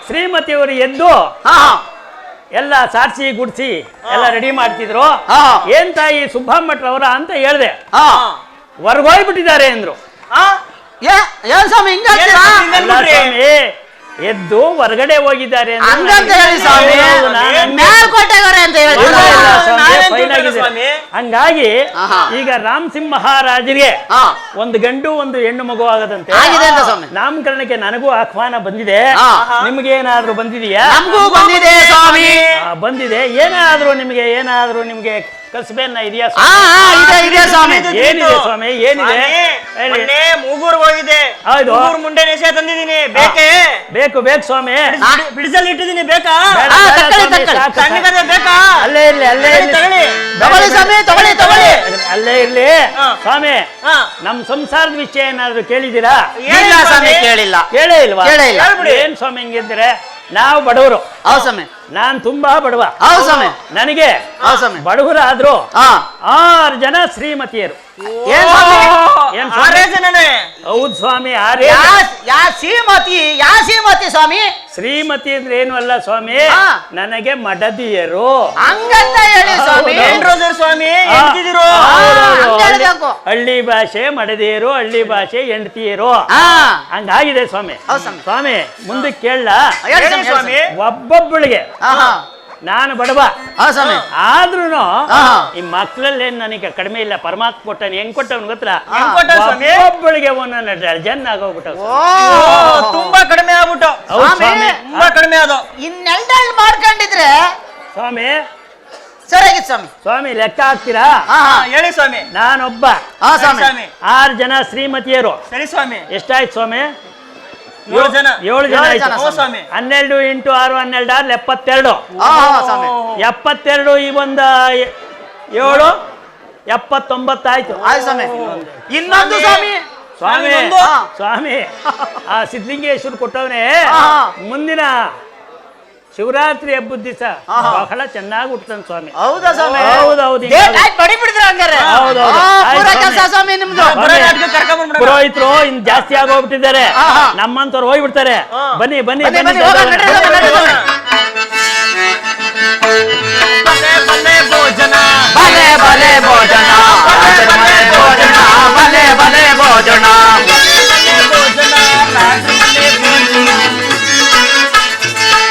ಶ್ರೀಮತಿಯವರು ಎದ್ದು ಎಲ್ಲ ಸಾರಿಸಿ ಗುಡ್ಸಿ ಎಲ್ಲ ರೆಡಿ ಮಾಡ್ತಿದ್ರು. ಏನ್ ತಾಯಿ ಸುಬ್ಬಾಂಭಟ್ರವರ ಅಂತ ಹೇಳ್ದೆ, ಹೊರ್ಗೋಗ್ಬಿಟ್ಟಿದ್ದಾರೆ ಅಂದ್ರು. ಏನ್ ಸ್ವಾಮಿ ಸ್ವಾಮಿ ಎದ್ದು ಹೊರಗಡೆ ಹೋಗಿದ್ದಾರೆ ಹಂಗಾಗಿ ಈಗ ರಾಮಸಿಂಹ ಮಹಾರಾಜರಿಗೆ 1 ಗಂಡು 1 ಹೆಣ್ಣು ಮಗು ಆಗದಂತೆ ನಾಮಕರಣಕ್ಕೆ ನನಗೂ ಆಹ್ವಾನ ಬಂದಿದೆ. ನಿಮ್ಗೇನಾದ್ರೂ ಬಂದಿದೆಯಾ? ಬಂದಿದೆ ಸ್ವಾಮಿ, ಬಂದಿದೆ. ಏನಾದ್ರೂ ನಿಮ್ಗೆ ಕಸಬೇನ ಇದೆಯಾ? ಸ್ವಾಮಿ ಏನಿದೆ ಸ್ವಾಮಿ, ಏನಿದೆ? ಮೂಗೂರ್ ಹೋಗಿದೆ, ಮುಂಡೆ ನೆಸೆ ತಂದಿದ್ದೀನಿ, ಬೇಕೇ? ಬೇಕು ಸ್ವಾಮಿ, ಬಿಡಿಸಲು ಇಟ್ಟಿದ್ದೀನಿ, ಬೇಕಾ? ಅಲ್ಲೇ ಇರ್ಲಿ ಸ್ವಾಮಿ. ನಮ್ ಸಂಸಾರದ ವಿಷಯ ಏನಾದ್ರು ಕೇಳಿದ್ದೀರಾ? ಕೇಳಿಲ್ಲ. ಕೇಳೇ ಇಲ್ವಾ? ಏನ್ ಸ್ವಾಮಿ ಹಿಂಗಿದ್ರೆ? ನಾವು ಬಡವರು. ನಾನ್ ತುಂಬಾ ಬಡವ. ನನಗೆ ಬಡವರಾದ್ರು 6 ಜನ ಶ್ರೀಮತಿಯರು. ಹೌದು ಸ್ವಾಮಿ, ಶ್ರೀಮತಿ ಸ್ವಾಮಿ. ಶ್ರೀಮತಿ ಅಂದ್ರೆ ಏನು ಅಲ್ಲ ಸ್ವಾಮಿ, ನನಗೆ ಮಡದಿಯರು. ಹಳ್ಳಿ ಭಾಷೆ ಮಡದಿಯರು, ಹಳ್ಳಿ ಭಾಷೆ ಹೆಂಡತಿಯರು, ಹಂಗಾಗಿದೆ ಸ್ವಾಮಿ. ಸ್ವಾಮಿ ಮುಂದಕ್ಕೆ ಕೇಳಲ್ಲ, ಒಬ್ಬೊಬ್ಬಳಿಗೆ ನಾನು ಬಡವ ಹಾ ಸ್ವಾಮಿ ಆದ್ರೂ ಹಾ. ಈ ಮಕ್ಕಳಲ್ಲಿ ನನಗೆ ಕಡಿಮೆ ಇಲ್ಲ. ಪರಮಾತ್ಮ ಕೊಟ್ಟನು. ಹೆಂಗ್ ಕೊಟ್ಟವನು ಗೊತ್ತಾ? ಹೆಂಗ್ ಕೊಟ್ಟ ಸ್ವಾಮಿ? ಒಬ್ಬಳಿಗೆ ಒಂದೊಂದು ಡಜನ್ ಆಗೋಗ್ಬಿಟ್ಟ. ತುಂಬಾ ಕಡಿಮೆ ಆಗ್ಬಿಟ್ಟು ಹೌದು ಸ್ವಾಮಿ. ತುಂಬಾ ಕಡಿಮೆ ಅದು ಇನ್ನೆಲ್ಡಲ್ಲಿ ಮಾಡ್ಕೊಂಡಿದ್ರೆ ಸ್ವಾಮಿ ಸರಿಯಾಗಿತ್ತು ಸ್ವಾಮಿ. ಸ್ವಾಮಿ ಲೆಕ್ಕ ಹಾಕ್ತೀರಾ? ಹೇಳಿ ಸ್ವಾಮಿ. ನಾನೊಬ್ಬ ಹಾ ಸ್ವಾಮಿ. 6 ಜನ ಶ್ರೀಮತಿಯರು. ಸರಿ ಸ್ವಾಮಿ. ಎಷ್ಟಾಯ್ತು ಸ್ವಾಮಿ? 7 ಜನ. 7 ಜನ ಆಯ್ತು. ಹೌದು ಸ್ವಾಮಿ. 12 × 6 12 72. ಸ್ವಾಮಿ. 72 ಈ ಒಂದು 7 79 ಆಯ್ತು. ಆಯ್ತು ಸ್ವಾಮಿ. ಇನ್ನೊಂದು ಸ್ವಾಮಿ. ಸ್ವಾಮಿ ಇನ್ನೊಂದು. ಸ್ವಾಮಿ ಆ ಸಿದ್ಧಲಿಂಗೇಶ್ವರ ಕೊಟ್ಟವನೇ ಹಾ. ಮುಂದಿನ ಶಿವರಾತ್ರಿ ಹಬ್ಬದ ದಿವಸ ಬಹಳ ಚೆನ್ನಾಗಿ ಹುಟ್ಟತಾನೆ ಸ್ವಾಮಿ. ಹೌದಾ ಸ್ವಾಮಿ? ಹೌದೌದು. ಬಡಿ ಬಿಡಿದ್ರ ಹಂಗಾರೆ. ಹೌದೌದು. ಪೂರ ಕೆಲಸ ಸ್ವಾಮಿ ನಿಮ್ದು. ಪುರೋಹಿತರು ಇನ್ ಜಾಸ್ತಿ ಆಗೋಗ್ಬಿಟ್ಟಿದ್ದಾರೆ. ನಮ್ಮಂತವ್ರು ಹೋಗ್ಬಿಡ್ತಾರೆ. ಬನ್ನಿ ಬನ್ನಿ ಬನ್ನಿ, ಬನ್ನಿ ಹೋಗೋಣ, ನಡ್ರಿ, ಹೋಗೋಣ, ನಡ್ರಿ, ಹೋಗೋಣ. ಭಲೆ ಭಲೆ ಭೋಜನ ಭಲೆ ಭೋಜನ ಭಲೆ ಭಲೆ ಭೋಜನ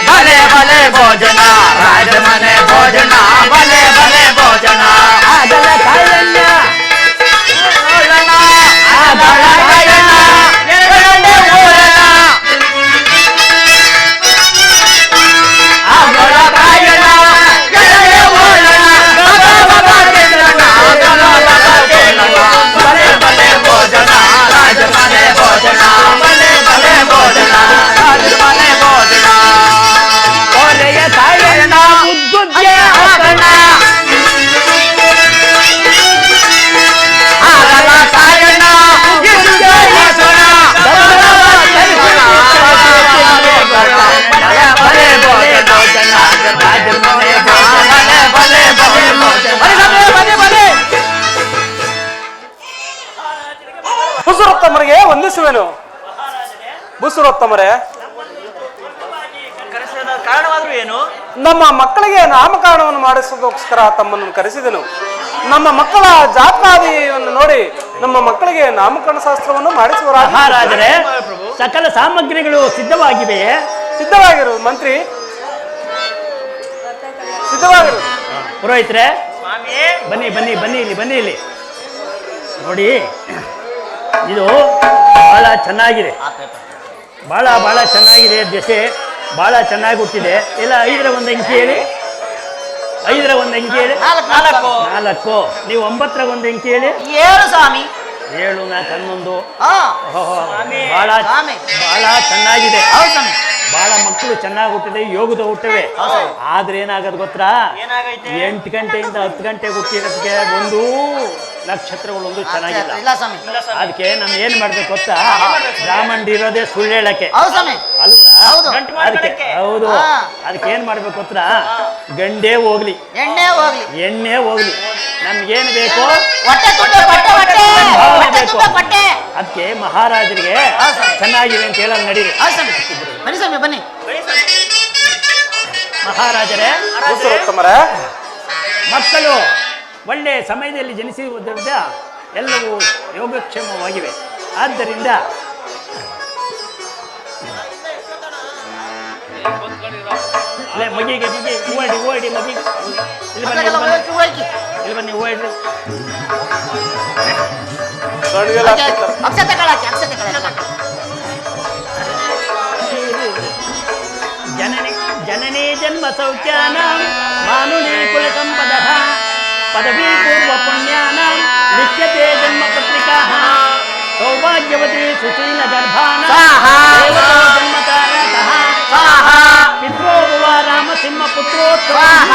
ಭಲೆ ಭಲೆ ಭೋಜನ ರಾಜಮನೆ ಭೋಜನ ಭಲೆ ಭಲೆ ಭೋಜನ ಆಗಲ ಕಾಯಣ್ಣ ಆದಳ ಕಾಯಣ್ಣ ಎರಡನೇ ಊರಣ ಆದಳ ಕಾಯಣ್ಣ ಎರಡನೇ ಊರಣ ಭಲೆ ಭಲೆ ಭೋಜನ ರಾಜಮನೆ ಭೋಜನ ಭಲೆ ಭಲೆ ಭೋಜನ ರಾಜಮನೆ ಭೋಜನ ಕೊರೆಯ ಕಾಯಣ್ಣ ಮುದ್ದುದ್ಯ ಹಾಕಣ್ಣ ಆಗಲ ಕಾಯಣ್ಣ ಇಂದ್ರನ ಸೊಣ ಭಲೆ ಭಲೆ ಭೋಜನ ರಾಜಮನೆ ಭೋಜನ ಭಲೆ ಭಲೆ ಭೋಜನ ಭಲೆ ಭಲೆ ಬುಸುರೊತ್ತಮರಿಗೆ ವಂದಿಸುವೆನು. ಬುಸುರೊತ್ತಮರೇ, ಕಾರಣವಾದ್ರು ಏನು? ನಮ್ಮ ಮಕ್ಕಳಿಗೆ ನಾಮಕರಣವನ್ನು ಮಾಡಿಸೋದಕ್ಕೋಸ್ಕರ ತಮ್ಮನ್ನು ಕರೆಸಿದೆನು. ನಮ್ಮ ಮಕ್ಕಳ ಜಾತ್ರಾದಿಯನ್ನು ನೋಡಿ ನಮ್ಮ ಮಕ್ಕಳಿಗೆ ನಾಮಕರಣ ಶಾಸ್ತ್ರವನ್ನು ಮಾಡಿಸುವರಾಗಿ. ಮಹಾರಾಜರೇ, ಸಕಲ ಸಾಮಗ್ರಿಗಳು ಸಿದ್ಧವಾಗಿವೆಯೇ? ಸಿದ್ಧವಾಗಿರು ಮಂತ್ರಿ, ಸಿದ್ಧವಾಗಿರು. ಪುರೋಹಿತರೆ ಸ್ವಾಮಿ ಬನ್ನಿ ಬನ್ನಿ ಬನ್ನಿ ಇಲ್ಲಿ ಬನ್ನಿ ಇಲ್ಲಿ ನೋಡಿ. ಇದು ಬಹಳ ಚೆನ್ನಾಗಿದೆ. ಬಹಳ ಬಹಳ ಚೆನ್ನಾಗಿದೆ. ದೆಸೆ ಬಹಳ ಚೆನ್ನಾಗಿ ಹುಟ್ಟಿದೆ. ಇಲ್ಲ 5ರ ಒಂದು ಅಂಕಿ ಹೇಳಿ. 5ರ ಒಂದು ಅಂಕಿ ಹೇಳಿ. 4. ನೀವು 9ರ ಒಂದು ಅಂಕಿ ಹೇಳಿ. 7 ಸ್ವಾಮಿ. 7 4 11. ಹಾ ಬಹಳ ಸ್ವಾಮಿ. ಬಹಳ ಚೆನ್ನಾಗಿದೆ. ಹೌದು ಸ್ವಾಮಿ. ಬಹಳ ಮಕ್ಕಳು ಚೆನ್ನಾಗಿ ಹುಟ್ಟಿದೆ, ಯೋಗದ ಹುಟ್ಟವೆ. ಆದ್ರೆ ಏನಾಗದು ಗೊತ್ತಾ? ಏನಾಗೈತೆ? 8 ಗಂಟೆಯಿಂದ 10 ಗಂಟೆಗೆ ಹುಟ್ಟಿರೋದಕ್ಕೆ ಒಂದು ನಕ್ಷತ್ರಗಳೊಂದು ಚೆನ್ನಾಗಿಲ್ಲ. ಇಲ್ಲ ಸ್ವಾಮಿ. ಅದಕ್ಕೆ ನಮ್ ಏನ್ ಮಾಡ್ಬೇಕು ಗೊತ್ತಾ? ಬ್ರಾಹ್ಮಣ ಇರೋದೇ ಸುಳ್ಳು ಹೇಳಕ್ಕೆ ಹೌದು ಸ್ವಾಮಿ. ಅಲ್ವಾ? ಹೌದು. ಅದಕ್ಕೆ ಹೌದು. ಹಾ. ಅದಕ್ಕೆ ಏನ್ ಮಾಡ್ಬೇಕು ಗೊತ್ತಾ? ಗಂಡೇ ಹೋಗ್ಲಿ ಎಣ್ಣೆ ಹೋಗ್ಲಿ. ಎಣ್ಣೆ ಹೋಗ್ಲಿ, ನಮ್ಗೇನ್ ಬೇಕು? ಹೊಟ್ಟೆ ತುಂಬ ಬಟ್ಟೆ ಹೊಟ್ಟೆ ಹೊಟ್ಟೆ ತುಂಬ ಬಟ್ಟೆ. ಅದಕ್ಕೆ ಮಹಾರಾಜರಿಗೆ ಹೌದು ಸ್ವಾಮಿ. ಚೆನ್ನಾಗಿದೆ ಅಂತ ಹೇಳೋದು ನಡೀರಿ. ಹೌದು ಸ್ವಾಮಿ. ಬನ್ನಿ ಸ್ವಾಮಿ ಬನ್ನಿ. ಮಹಾರಾಜರೇ, ಬುಸುರೊತ್ತಮರೇ, ಮಕ್ಕಳು ಒಳ್ಳೆ ಸಮಯದಲ್ಲಿ ಜನಿಸಿರುವುದರಿಂದ ಎಲ್ಲವೂ ಯೋಗಕ್ಷೇಮವಾಗಿವೆ. ಆದ್ದರಿಂದ ಮಗಿಗೆ ಹೂವಾಡಿ ಮಗಿ ಇಲ್ಲಿ ಬನ್ನಿ ಇಲ್ಲಿ ಬನ್ನಿ ಹೂವಾಡ್ರಿ. ಕಣ್ಗೆಲ್ಲ ಹಾಕ್ತಾರೆ. ಅಕ್ಷತೆ ಕಳಾಕಿ ಅಕ್ಷತೆ ಕಳಾಕಿ. ಜನನೇ ಜನ್ಮ ಸೌಖ್ಯಾನಾಂ ಮಾನುನೇ ಕುಲ ಸಂಪದಃ ಪದವಿ ಪೂರ್ವ ಪುಣ್ಯಾನಾಂ ನಿತ್ಯತೆ ಜನ್ಮ ಪತ್ರಿಕಾಃ ಸೌಭಾಗ್ಯವತಿ ಸುಶೀಲ ಗರ್ಭಾನಾಂ ದೇವತಾ ಜನ್ಮತಾರಕಃ ಪಿತ್ರೋ ಭುವ ರಾಮ ಸಿಂಹ ಪುತ್ರೋತ್ಸವಃ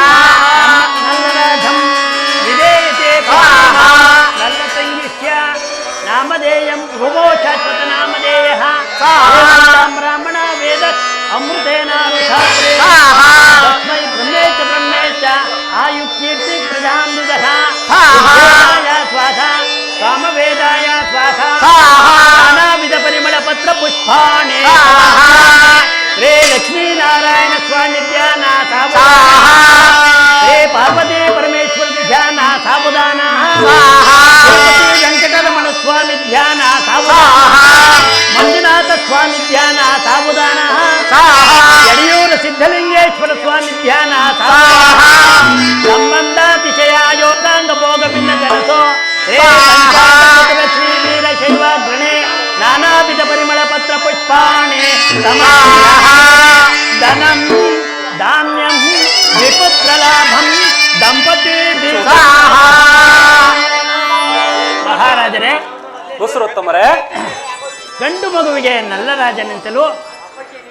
ನಲ್ಲರಾಜಂ ವಿಧೇಯತೆ ನಲ್ಲ ಸಂಗಿಷ್ಯ ನಾಮಧೇಯಂ ಭುವೋ ಶಾಶ್ವತ ನಾಮಧೇಯಃ ಬ್ರಾಹ್ಮಣ ವೇದ ಅಮೃತೇನಾನುಶಾಸ್ತ್ರೇ ತಸ್ಮೈ ಬ್ರಹ್ಮೇಶ ಬ್ರಹ್ಮೇಶ ಆಯುಕೀರ್ತಿ ಪ್ರಜಾಮೃತಃ ವೇದಾಯ ಸ್ವಾಹ ಕಾಮವೇದಾಯ ಸ್ವಾಹ ನಾನಾವಿಧ ಪರಿಮಳ ಪತ್ರ ಪುಷ್ಪಾಣಿ ಶ್ರೀ ಲಕ್ಷ್ಮೀನಾರಾಯಣ ಸ್ವಾಮಿ ಧ್ಯಾನ ಶ್ರೀ ಪಾರ್ವತಿ ಪರಮೇಶ್ವರ ಧ್ಯಾನ ಸಾಬುದಾನ ವೆಂಕಟರಮಣ ಸ್ವಾಮಿ ಧ್ಯಾನ ಸಾಬುದಾನ ಮಂಜುನಾಥ ಸ್ವಾಮಿ ಧ್ಯಾನ ಸಾಬುದಾನ ಯಡಿಯೂರು ಸಿದ್ಧಲಿಂಗೇಶ್ವರ ಸ್ವಾಮಿ ಧ್ಯಾನ ಸಾಬುದಾನ ಉತ್ತಮರೇ. ಗಂಡು ಮಗುವಿಗೆ ನಲ್ಲ ರಾಜನೆಂತಲೂ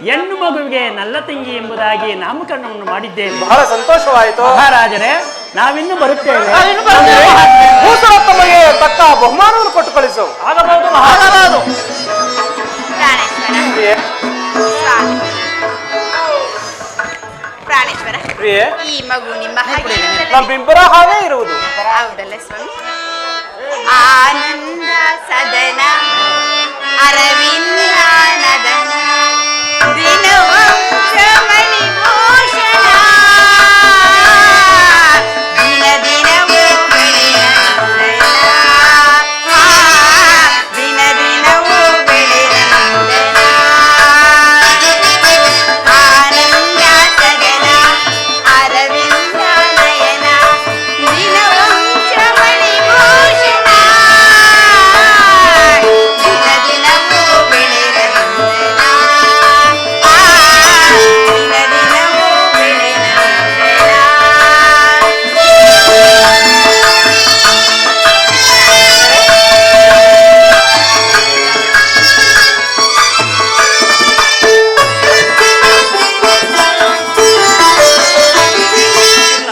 ಹೆಣ್ಣು ಮಗುವಿಗೆ ನಲ್ಲ ತಂಗಿ ಎಂಬುದಾಗಿ ನಾಮಕರಣವನ್ನು ಮಾಡಿದ್ದೇವೆ. ಬಹಳ ಸಂತೋಷವಾಯಿತು ಮಹಾರಾಜರೇ, ನಾವಿನ್ನು ಬರುತ್ತೇವೆ. ತಮಗೆ ತಕ್ಕ ಬಹುಮಾನವನ್ನು ಕೊಟ್ಟು ಕಳಿಸು. ಆಗಬಹುದು ಆಗಬಹುದು. ಪ್ರಾಣೇಶ್ವರ, ಪ್ರಿಯೆ, ಈ ಮಗು ನಿಮ್ಮ ಹಾಗೆ ನಮ್ಮಿಬ್ಬರ ಹಾಗೆ ಇರುವುದು. ಹೌದಲ್ಲ ಸ್ವಾಮಿ? ಆನಂದ ಸದನ ಅರವಿಂದಾನದನ ದಿನವಂಶಮಣಿ ಭೂಷಣ ದಿನ ದಿನವೂ ಬೆಳೆನಂದನ ದಿನ ದಿನವೂ ಬೆಳೆನಂದನ ಆನಂದ ಸದನ ಅರವಿಂದ ನಯನ ದಿನವಂಶಮಣಿ ಭೂಷಣ ದಿನ ದಿನವೂ ಬೆಳೆನಂದನ ದಿನ ದಿನವೂ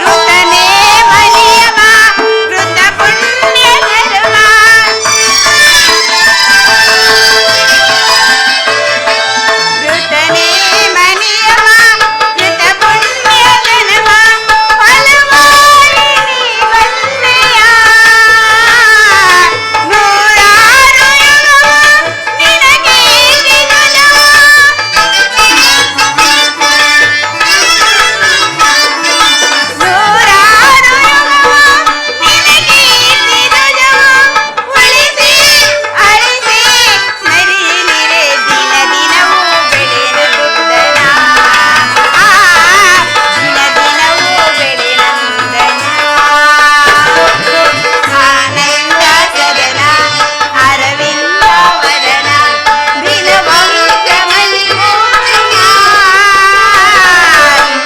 ಋತನೇ ಮನಿಯವ ಋತ ಪುಣ್ಯ ಧರ್ಮ ಋತನೇ ಮನಿಯವ ಋತ ಪುಣ್ಯ ಜನ್ಮ ಫಲವಾರಿಣಿ ವಂದೆಯ ನೂರಾರು ಯುಗವ ನಿನಗೆ ನೂರಾರು ಯುಗವ ನಿನಗೆ ಉಳಿಸಿ ಅಳಿಸಿ ಮರಿಲಿರೆ ದಿನ ದಿನವೂ ಬೆಳೆನಂದನ ದಿನ ದಿನವೂ ಬೆಳೆನಂದನ ಆನಂದ ಸದನ ಅರವಿಂದ ವದನ ದಿನವಂಶಮಣಿ ಭೂಷಣ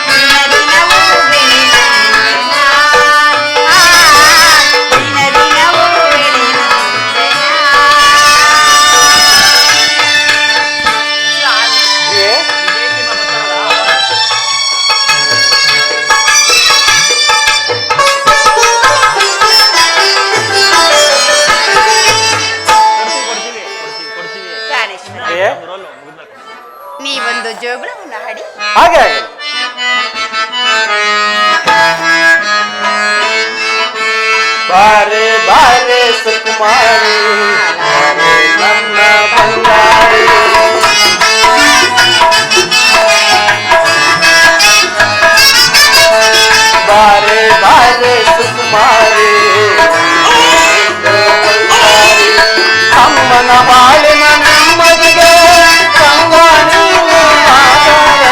ದಿನ ದಿನವೂ ಬೆಳೆನಂದನ ದಿನ ದಿನವೂ ಪ್ರಿಯೆ, ಪ್ರಾಣೇಶ್ವರ, ಪ್ರಿಯೆ, ನೀವೊಂದು ಜೋಗುಳವನ್ನು ಹಾಡಿ. ಹಾಗೆ ಆಗಲಿ. ಬಾರೆ ಬಾರೆ ಸುಕುಮಾರಿ ಬಾರೆ ನನ್ನ ಬಂಗಾರಿ ಬಾರೆ ಬಾರೆ ಸುಕುಮಾರಿ ಅಮ್ಮನ ಬಾಳಿನ ನೆಮ್ಮದಿಗೆ ಸಂಗ ನೀನು ಆಧಾರ.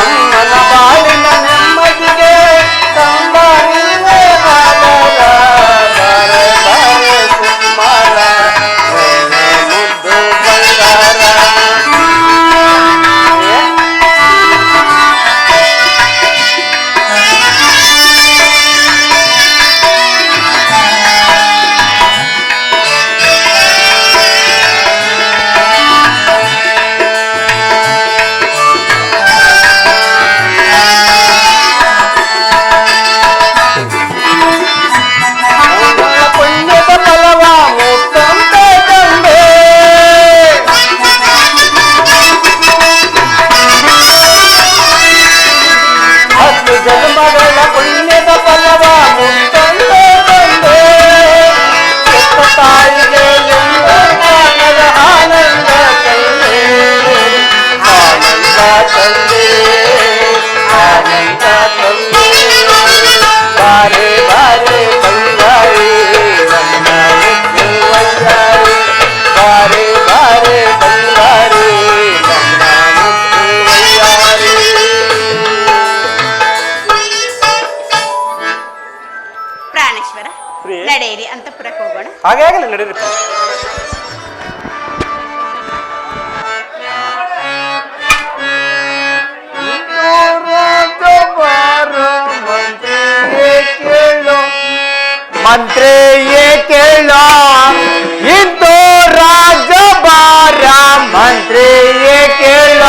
ಅಮ್ಮನ ಬಾಳಿನ ನೆಮ್ಮದಿಗೆ ಸಂಗ ನೀನು ಆಧಾರ. ಬಾರೆ ಬಾರೆ ಸುಕುಮಾರ ನನ್ನ ಮುದ್ದು ಬಂಗಾರ. ಮಂತ್ರಿಯೇ ಕೇಳ ಇಂದು ರಾಜಭಾರ ಮಂತ್ರಿಯೇ ಕೇಳ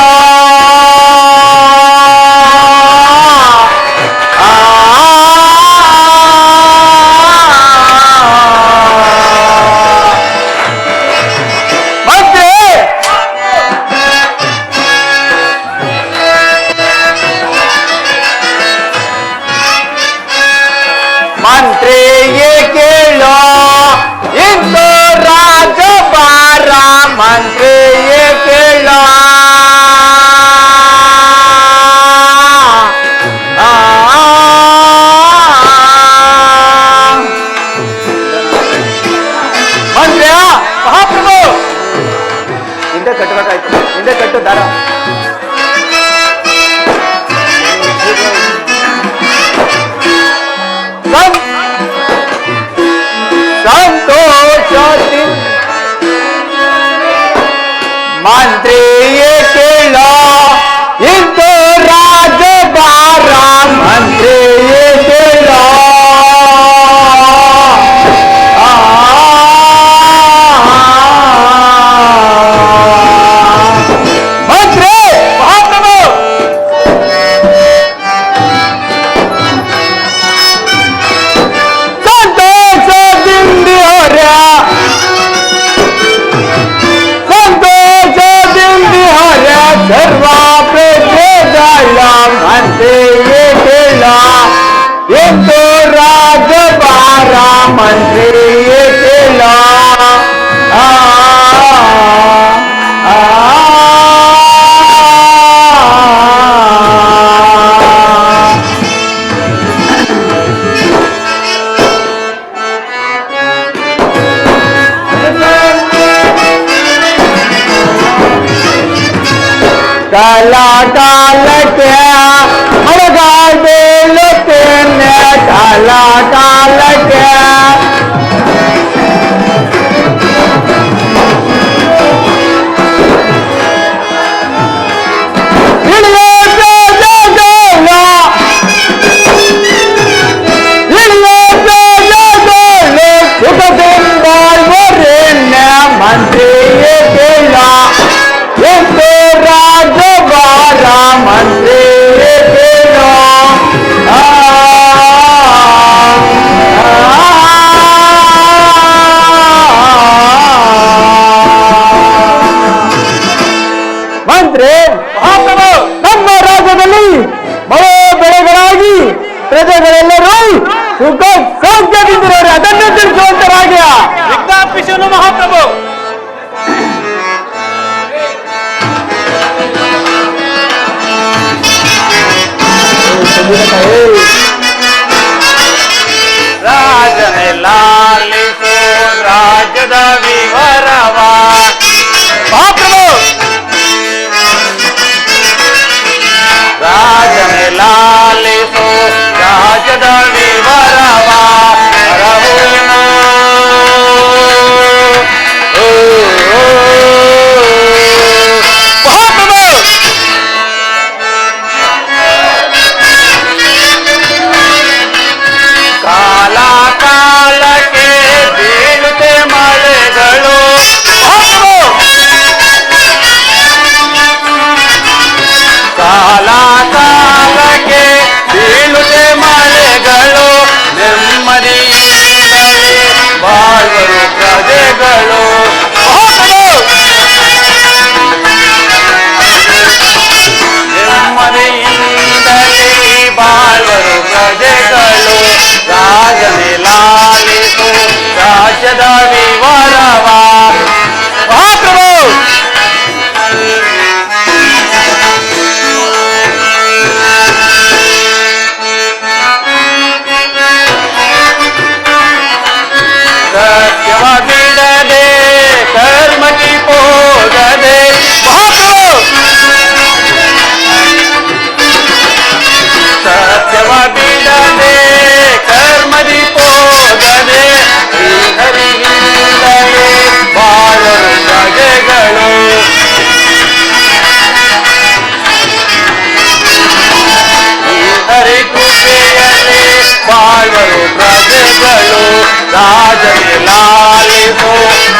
ಮಂತ್ರಿಯೇ ಕೇಳೋ ಇಂದು ರಾಜಭಾರ ಮಂತ್ರಿಯೇ ಕೇಳೋ ಮಂತ್ರಿಯ ಮಹಾಪ್ರಭು ಹಿಂದೆ ಕಟ್ಟಬೇಕಾಯ್ತು ಹಿಂದೆ ಕಟ್ಟು ದಾರ ಸಂತೋಷದಿ ಮಂತ್ರಿಯೇ ಕೇಳ ಇಂದು ರಾಜಭಾರ ಮಂತ್ರಿಯೇ ಕೇಳ ಮಂತ್ರಿ ಮಹಾಪ್ರಭು ಸರ್ವ ಪ್ರಜೆಗಳ ಮಂತ್ರಿಯೇ ಕೇಳ ಎಂದು ರಾಜಭಾರ ಮಂತ್ರಿಯೇ ಕೇಳ ಕಾಲ ಕಾಲಕ್ಕೆ ಮಳೆಗಾಲ ಬೀಳುತ್ತೇನೆ ಕಾಲ ಕಾಲಕ್ಕೆ ಮಂತ್ರಿಯೇ ಕೇಳ ಎಂದು ರಾಜಭಾರ ಮಂತ್ರಿಯೇ ಕೇಳ ಮಂತ್ರಿ ಮಹಾಪ್ರಭು ನಮ್ಮ ರಾಜ್ಯದಲ್ಲಿ ಮಳೆ ಬೆಳೆಗಳಾಗಿ ಪ್ರಜೆಗಳೆಲ್ಲರೂ ಸುಖ ಸೌಖ್ಯದಿಂದಿರೋರು ಅದನ್ನೇ ತಿಳಿಸುವಂತರಾಗ್ಯ ವಿಜ್ಞಾಪಿಸಲು ಮಹಾಪ್ರಭು ರಾಜನೇ ಲಾಲಿಸೋ ರಾಜ್ಯದ ವಿವರವ ಮಹಾಪ್ರಭು ರಾಜನೇ ಲಾಲಿಸೋ ರಾಜ್ಯದ ವಿವರವ ಕಾಲ ಕಾಲಕ್ಕೆ ಬೀಳುತ್ತೆ ಮಳೆಗಳು ಕಾಲ ಕಾಲಕ್ಕೆ ಬೀಳುತ್ತೆ ಮಳೆಗಳು ನೆಮ್ಮದಿಯಿಂದಲೇ ಬಾಳುವರು ಪ್ರಜೆಗಳು ನೆಮ್ಮದಿಯಿಂದಲೇ ಬಾಳುವರು ಪ್ರಜೆಗಳು ರಾಜನೇ ಲಾಲಿಸು ರಾಜ್ಯದ ವಿವರವ ಮಹಾಪ್ರಭು ಸತ್ಯವ ಬಿಡದೆ ಪ್ರಜೆಗಳು ರಾಜಗೆ ಲಾಲಿಸೋ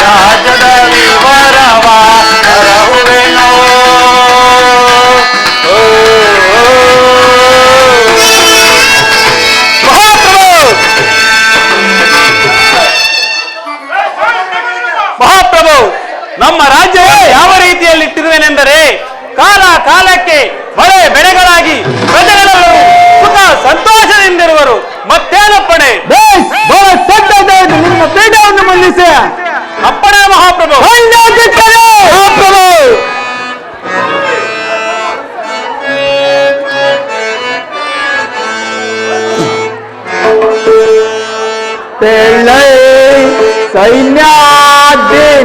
ರಾಜದ ವಿವರವ ಅರಹುವೆನೋ. ಮಹಾಪ್ರಭು, ನಮ್ಮ ರಾಜ್ಯ ಯಾವ ರೀತಿಯಲ್ಲಿ ಇಟ್ಟಿರುವೆನೆಂದರೆ ಕಾಲ ಕಾಲಕ್ಕೆ ಮಳೆ ಬೆಳೆಗಳಾಗಿ ಪ್ರಜೆಗಳೆಲ್ಲರೂ ಸುಖ ಸಂತೋಷದಿಂದಿರುವರು. ಮತ್ತೇನಪ್ಪಣೆ? ನಿಮ್ಮ ಪೀಠವನ್ನು ಮಂಡಿಸಿ. ಅಪ್ಪಣೆ ಮಹಾಪ್ರಭು. ಮಹಾಪ್ರಭು,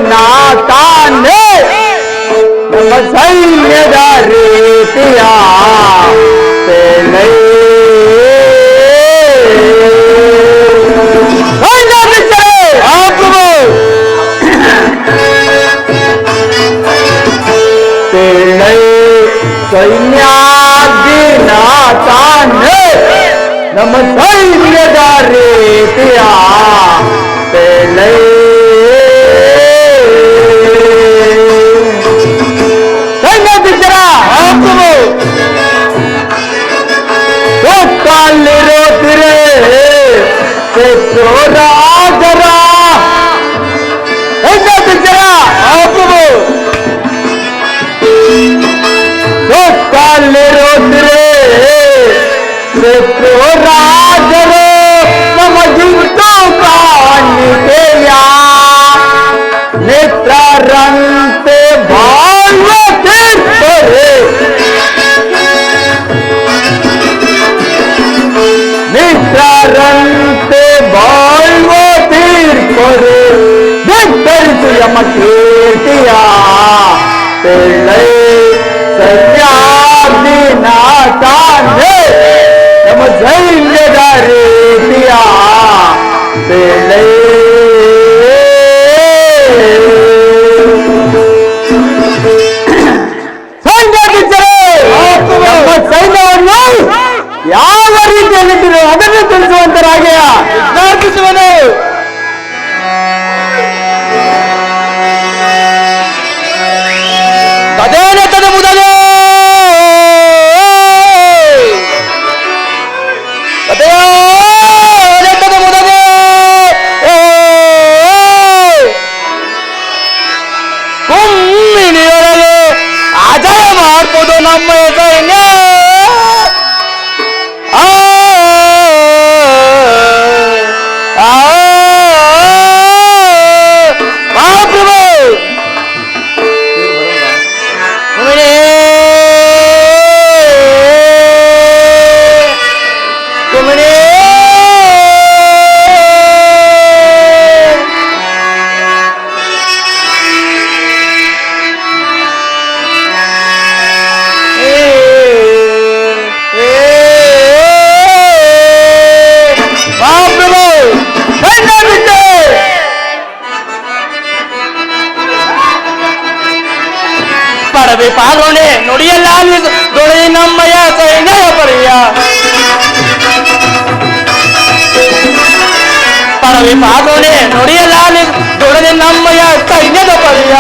ಸೈನ್ಯಾಧಿನಾಥಾನೇ ನಮ್ಮ ಸೈನ್ಯದ ರೀತಿಯ ಪೇಳೈ ಪೇಳೈ ಸೈನ್ಯಾಧಿನಾಥಾನೇ ನಮ್ಮ ಸೈನ್ಯದ ರೀತಿಯ ಪೇಳೈ ಕಾಲಿರೋತಿರೆ ರಾಜರ ಕಾಲಿರೋತಿರೆ ರಾಜರು ನಮಗಿಂತೂ ಕಾಣಿಕೆಯ ನೇತ್ರರಂತೆ ಬಾಳ್ವ ತೀರ್ಥರೆ ಮಿತ್ರರಂತೆ ಬಾಳ್ವ ತೀರ್ಪರು ಧಿಕ್ಕರಿಸು ಯಮ ಕೀರ್ತಿಯ ಪೇಳೈ ಸೈನ್ಯಾಧಿನಾಥಾನೇ ನಮ್ಮ ಸೈನ್ಯದ ರೀತಿಯ ಪೇಳೈ ನಮ್ಮ ಸೈನ್ಯವನ್ನು ಯಾವ ರೀತಿಯಲ್ಲಿಟ್ಟಿರೋ ಅದನ್ನು ತಿಳಿಸುವಂತರಾಗಿಯ ಪ್ರಾರ್ಥಿಸುವನು. ತದೇನತದ ಮುದಲೇ ತದೇನತದ ಮುದಲೇ ಕುಮ್ಮಿನಿಯೊಳಗೆ ಅಜಯ ಮಾಡ್ಬೋದು ನಮ್ಮ ಸೈನ್ಯ. ಪಡವೆ ಪಾಲೋಣೆ ನುಡಿಯಲ್ಲ ದೊಳೆ ನಮ್ಮಯ ಸೈನ್ಯದ ಪರಿಯ. ಪಡವೆ ಪಾಲೋಣೆ ನುಡಿಯಲ್ಲ ದೊಳೆ ನಮ್ಮಯ ಸೈನ್ಯದ ಪರಿಯ.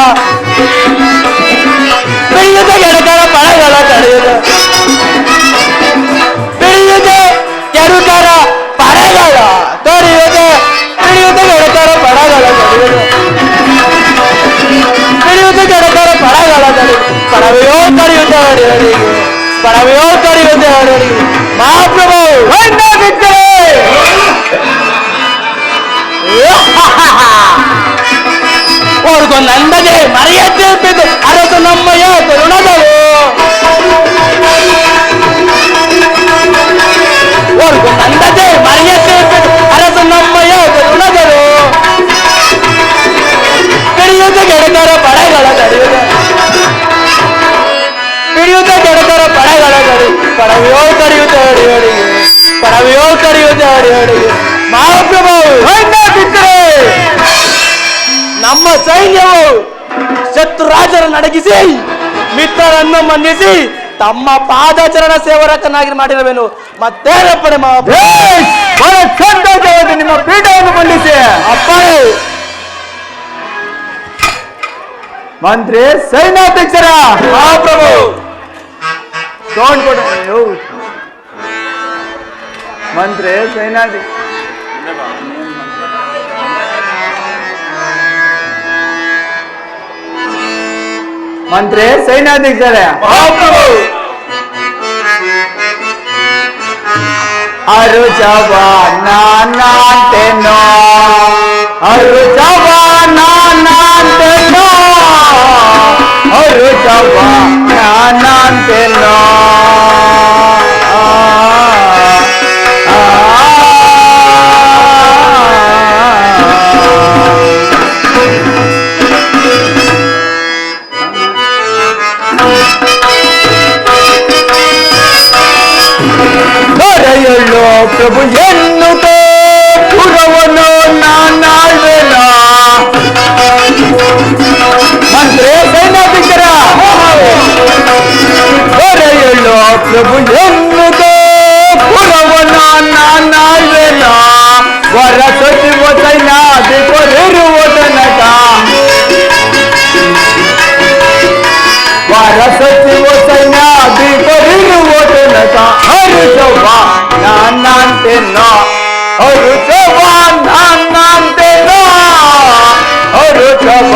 ಬೆಳೆಯುತ್ತ ಗೆಳಕರ ಪಳಗಳ ತಡೆಯುತ್ತ ಬೆಳೆಯುತ್ತ ಕೆಡುಕರ ಪಡೆಗಳ ತೊರೆಯುತ್ತ ಬೆಳೆಯುತ್ತ ಗೆಳಕರ ಪಡಗಳ ತಡೆಯುತ್ತ ಗೆಳಕರ ಪಡಗಳ ತಡೆ ಪಡವೆಯೋ ತಡೆಯುತ್ತ ಪಡವೆಯೋ ತಡೆಯುತ್ತ ಮಹಾಪ್ರಭು ಅವ್ರಿಗೂ ನಂದದೆ ಮರೆಯದ್ದೇಳ್ಬಿದ್ದು ಅರಸು ನಮ್ಮಯ ಕರುಣಗಳು. ಅವ್ರಿಗೂ ನಂದದೆ ಮರೆಯದ್ದೇಳ್ಬಿದ್ದು ಅರಸು ನಮ್ಮಯ ಕರುಣಗಳು. ಹಿಡಿಯುತ್ತ ಗೆಳಕರ ಪಡೆಗಳ ತಡೆಯುತ್ತ ಹಿಡಿಯುತ್ತ ಗೆಳಕರ ಪಡೆಗಳ ತಡೆ ಪಡವೆಯೋ ತಡೆಯುತ್ತ ಪಡವೆಯೋ ತಡೆಯುತ್ತ ಮಹಾಪ್ರಭು ನಮ್ಮ ಸೈನ್ಯವು ಶತ್ರು ರಾಜರನ್ನು ನಡಗಿಸಿ ಮಿತ್ರರನ್ನು ಮನ್ನಿಸಿ ತಮ್ಮ ಪಾದಚರಣ ಸೇವಕನಾಗಿ ಮಾಡಿರುವೆನು. ಮತ್ತೇನಪ್ಪ ನಿಮ್ಮ ಬಹಳ ಸಂತೋಷವಾದ ನಿಮ್ಮ ಪೀಠವನ್ನು ಮಂಡಿಸಿ. ಅಪ್ಪ ಮಂತ್ರಿ ಸೈನ್ಯಾಧ್ಯಕ್ಷರ ಮಹಾಪ್ರಭು ತಗೊಂಡ್ಕೊಡ ಮಂತ್ರಿ ಸೈನ್ಯಾಧ್ಯಕ್ಷ ಮಂತ್ರಿ ಸೈನ್ಯಾಧ್ಯಕ್ಷರೇ ಮಹಾಪ್ರಭು ಅರು ಜವಾನಂತೆನೋ ಅರು ಜವಾನಂತೆನೋ ಅರು ಜವಾನಂತೆನೋ ದೊರೆಯುಳ್ಳು ಪ್ರಭು ಎನ್ನುತ್ತೋ ಪುರವನ್ನು ನಾನಾಳ್ವೆನ ಮಂತ್ರಿ ಸೈನ್ಯಾಧ್ಯಕ್ಷರ ದೊರೆಯುಳ್ಳು ಪ್ರಭು ಎನ್ನುತ್ತೋ ಪುರವನ್ನು ನಾನಾಳ್ವೆನ ವರ ಸಚಿವ ಸೈನ್ಯಾಧಿಪರಿರುವ ತನಕ ವರ ಸಚಿವ ಸೈನ್ಯಾಧಿಪರಿರುವ ತನಕ ಹರುಷವ ನಾನಂತೆನೋ ಹರುಷವ ನಾನಂತೆನೋ ಹರುಷವ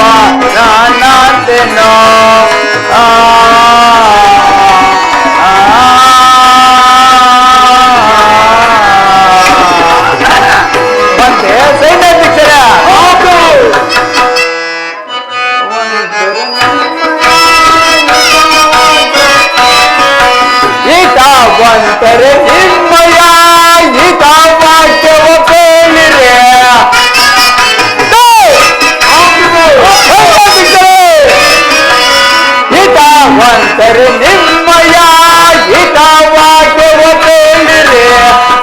ನಾನಂತೆನೋ ಮತ್ತೆ ಸೈನ್ಯಾಧ್ಯಕ್ಷರ ಈತಾವಂತರೆ ನಿಮ್ಮಯ ಈತ ವಾಕ್ಯವ ಕೇಳಿರೆ ಈತಾವಂತರೆ ನಿಮ್ಮಯ ಈತ ವಾಕ್ಯವ ಕೇಳಿರೆ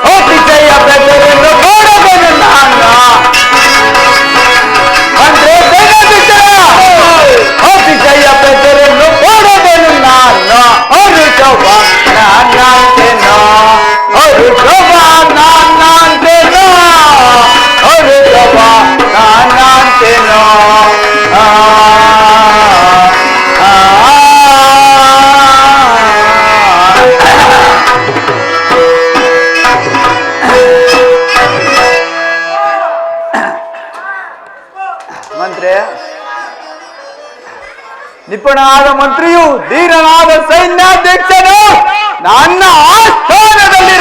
ಅತಿಶಯ ಬೆದರನ್ನು ನೋಡಬನು ನಾನು ಅಂದ್ರೆ ಅತಿಶಯ ಬೆದರನ್ನು ನೋಡಬನು ನಾನು ಅರುಷವ ನಾನಂತೆನೋ ಅರುಷವ ನಾನಂತೆನೋ ಅರುಷವ ನಾನಂತೆನೋ ಮಂತ್ರಿ ನಿಪುಣನಾದ ಮಂತ್ರಿಯು ಧೀರನಾದ ಸೈನ್ಯಾಧ್ಯಕ್ಷನು ನನ್ನ ಆಸ್ಥಾನದಲ್ಲಿ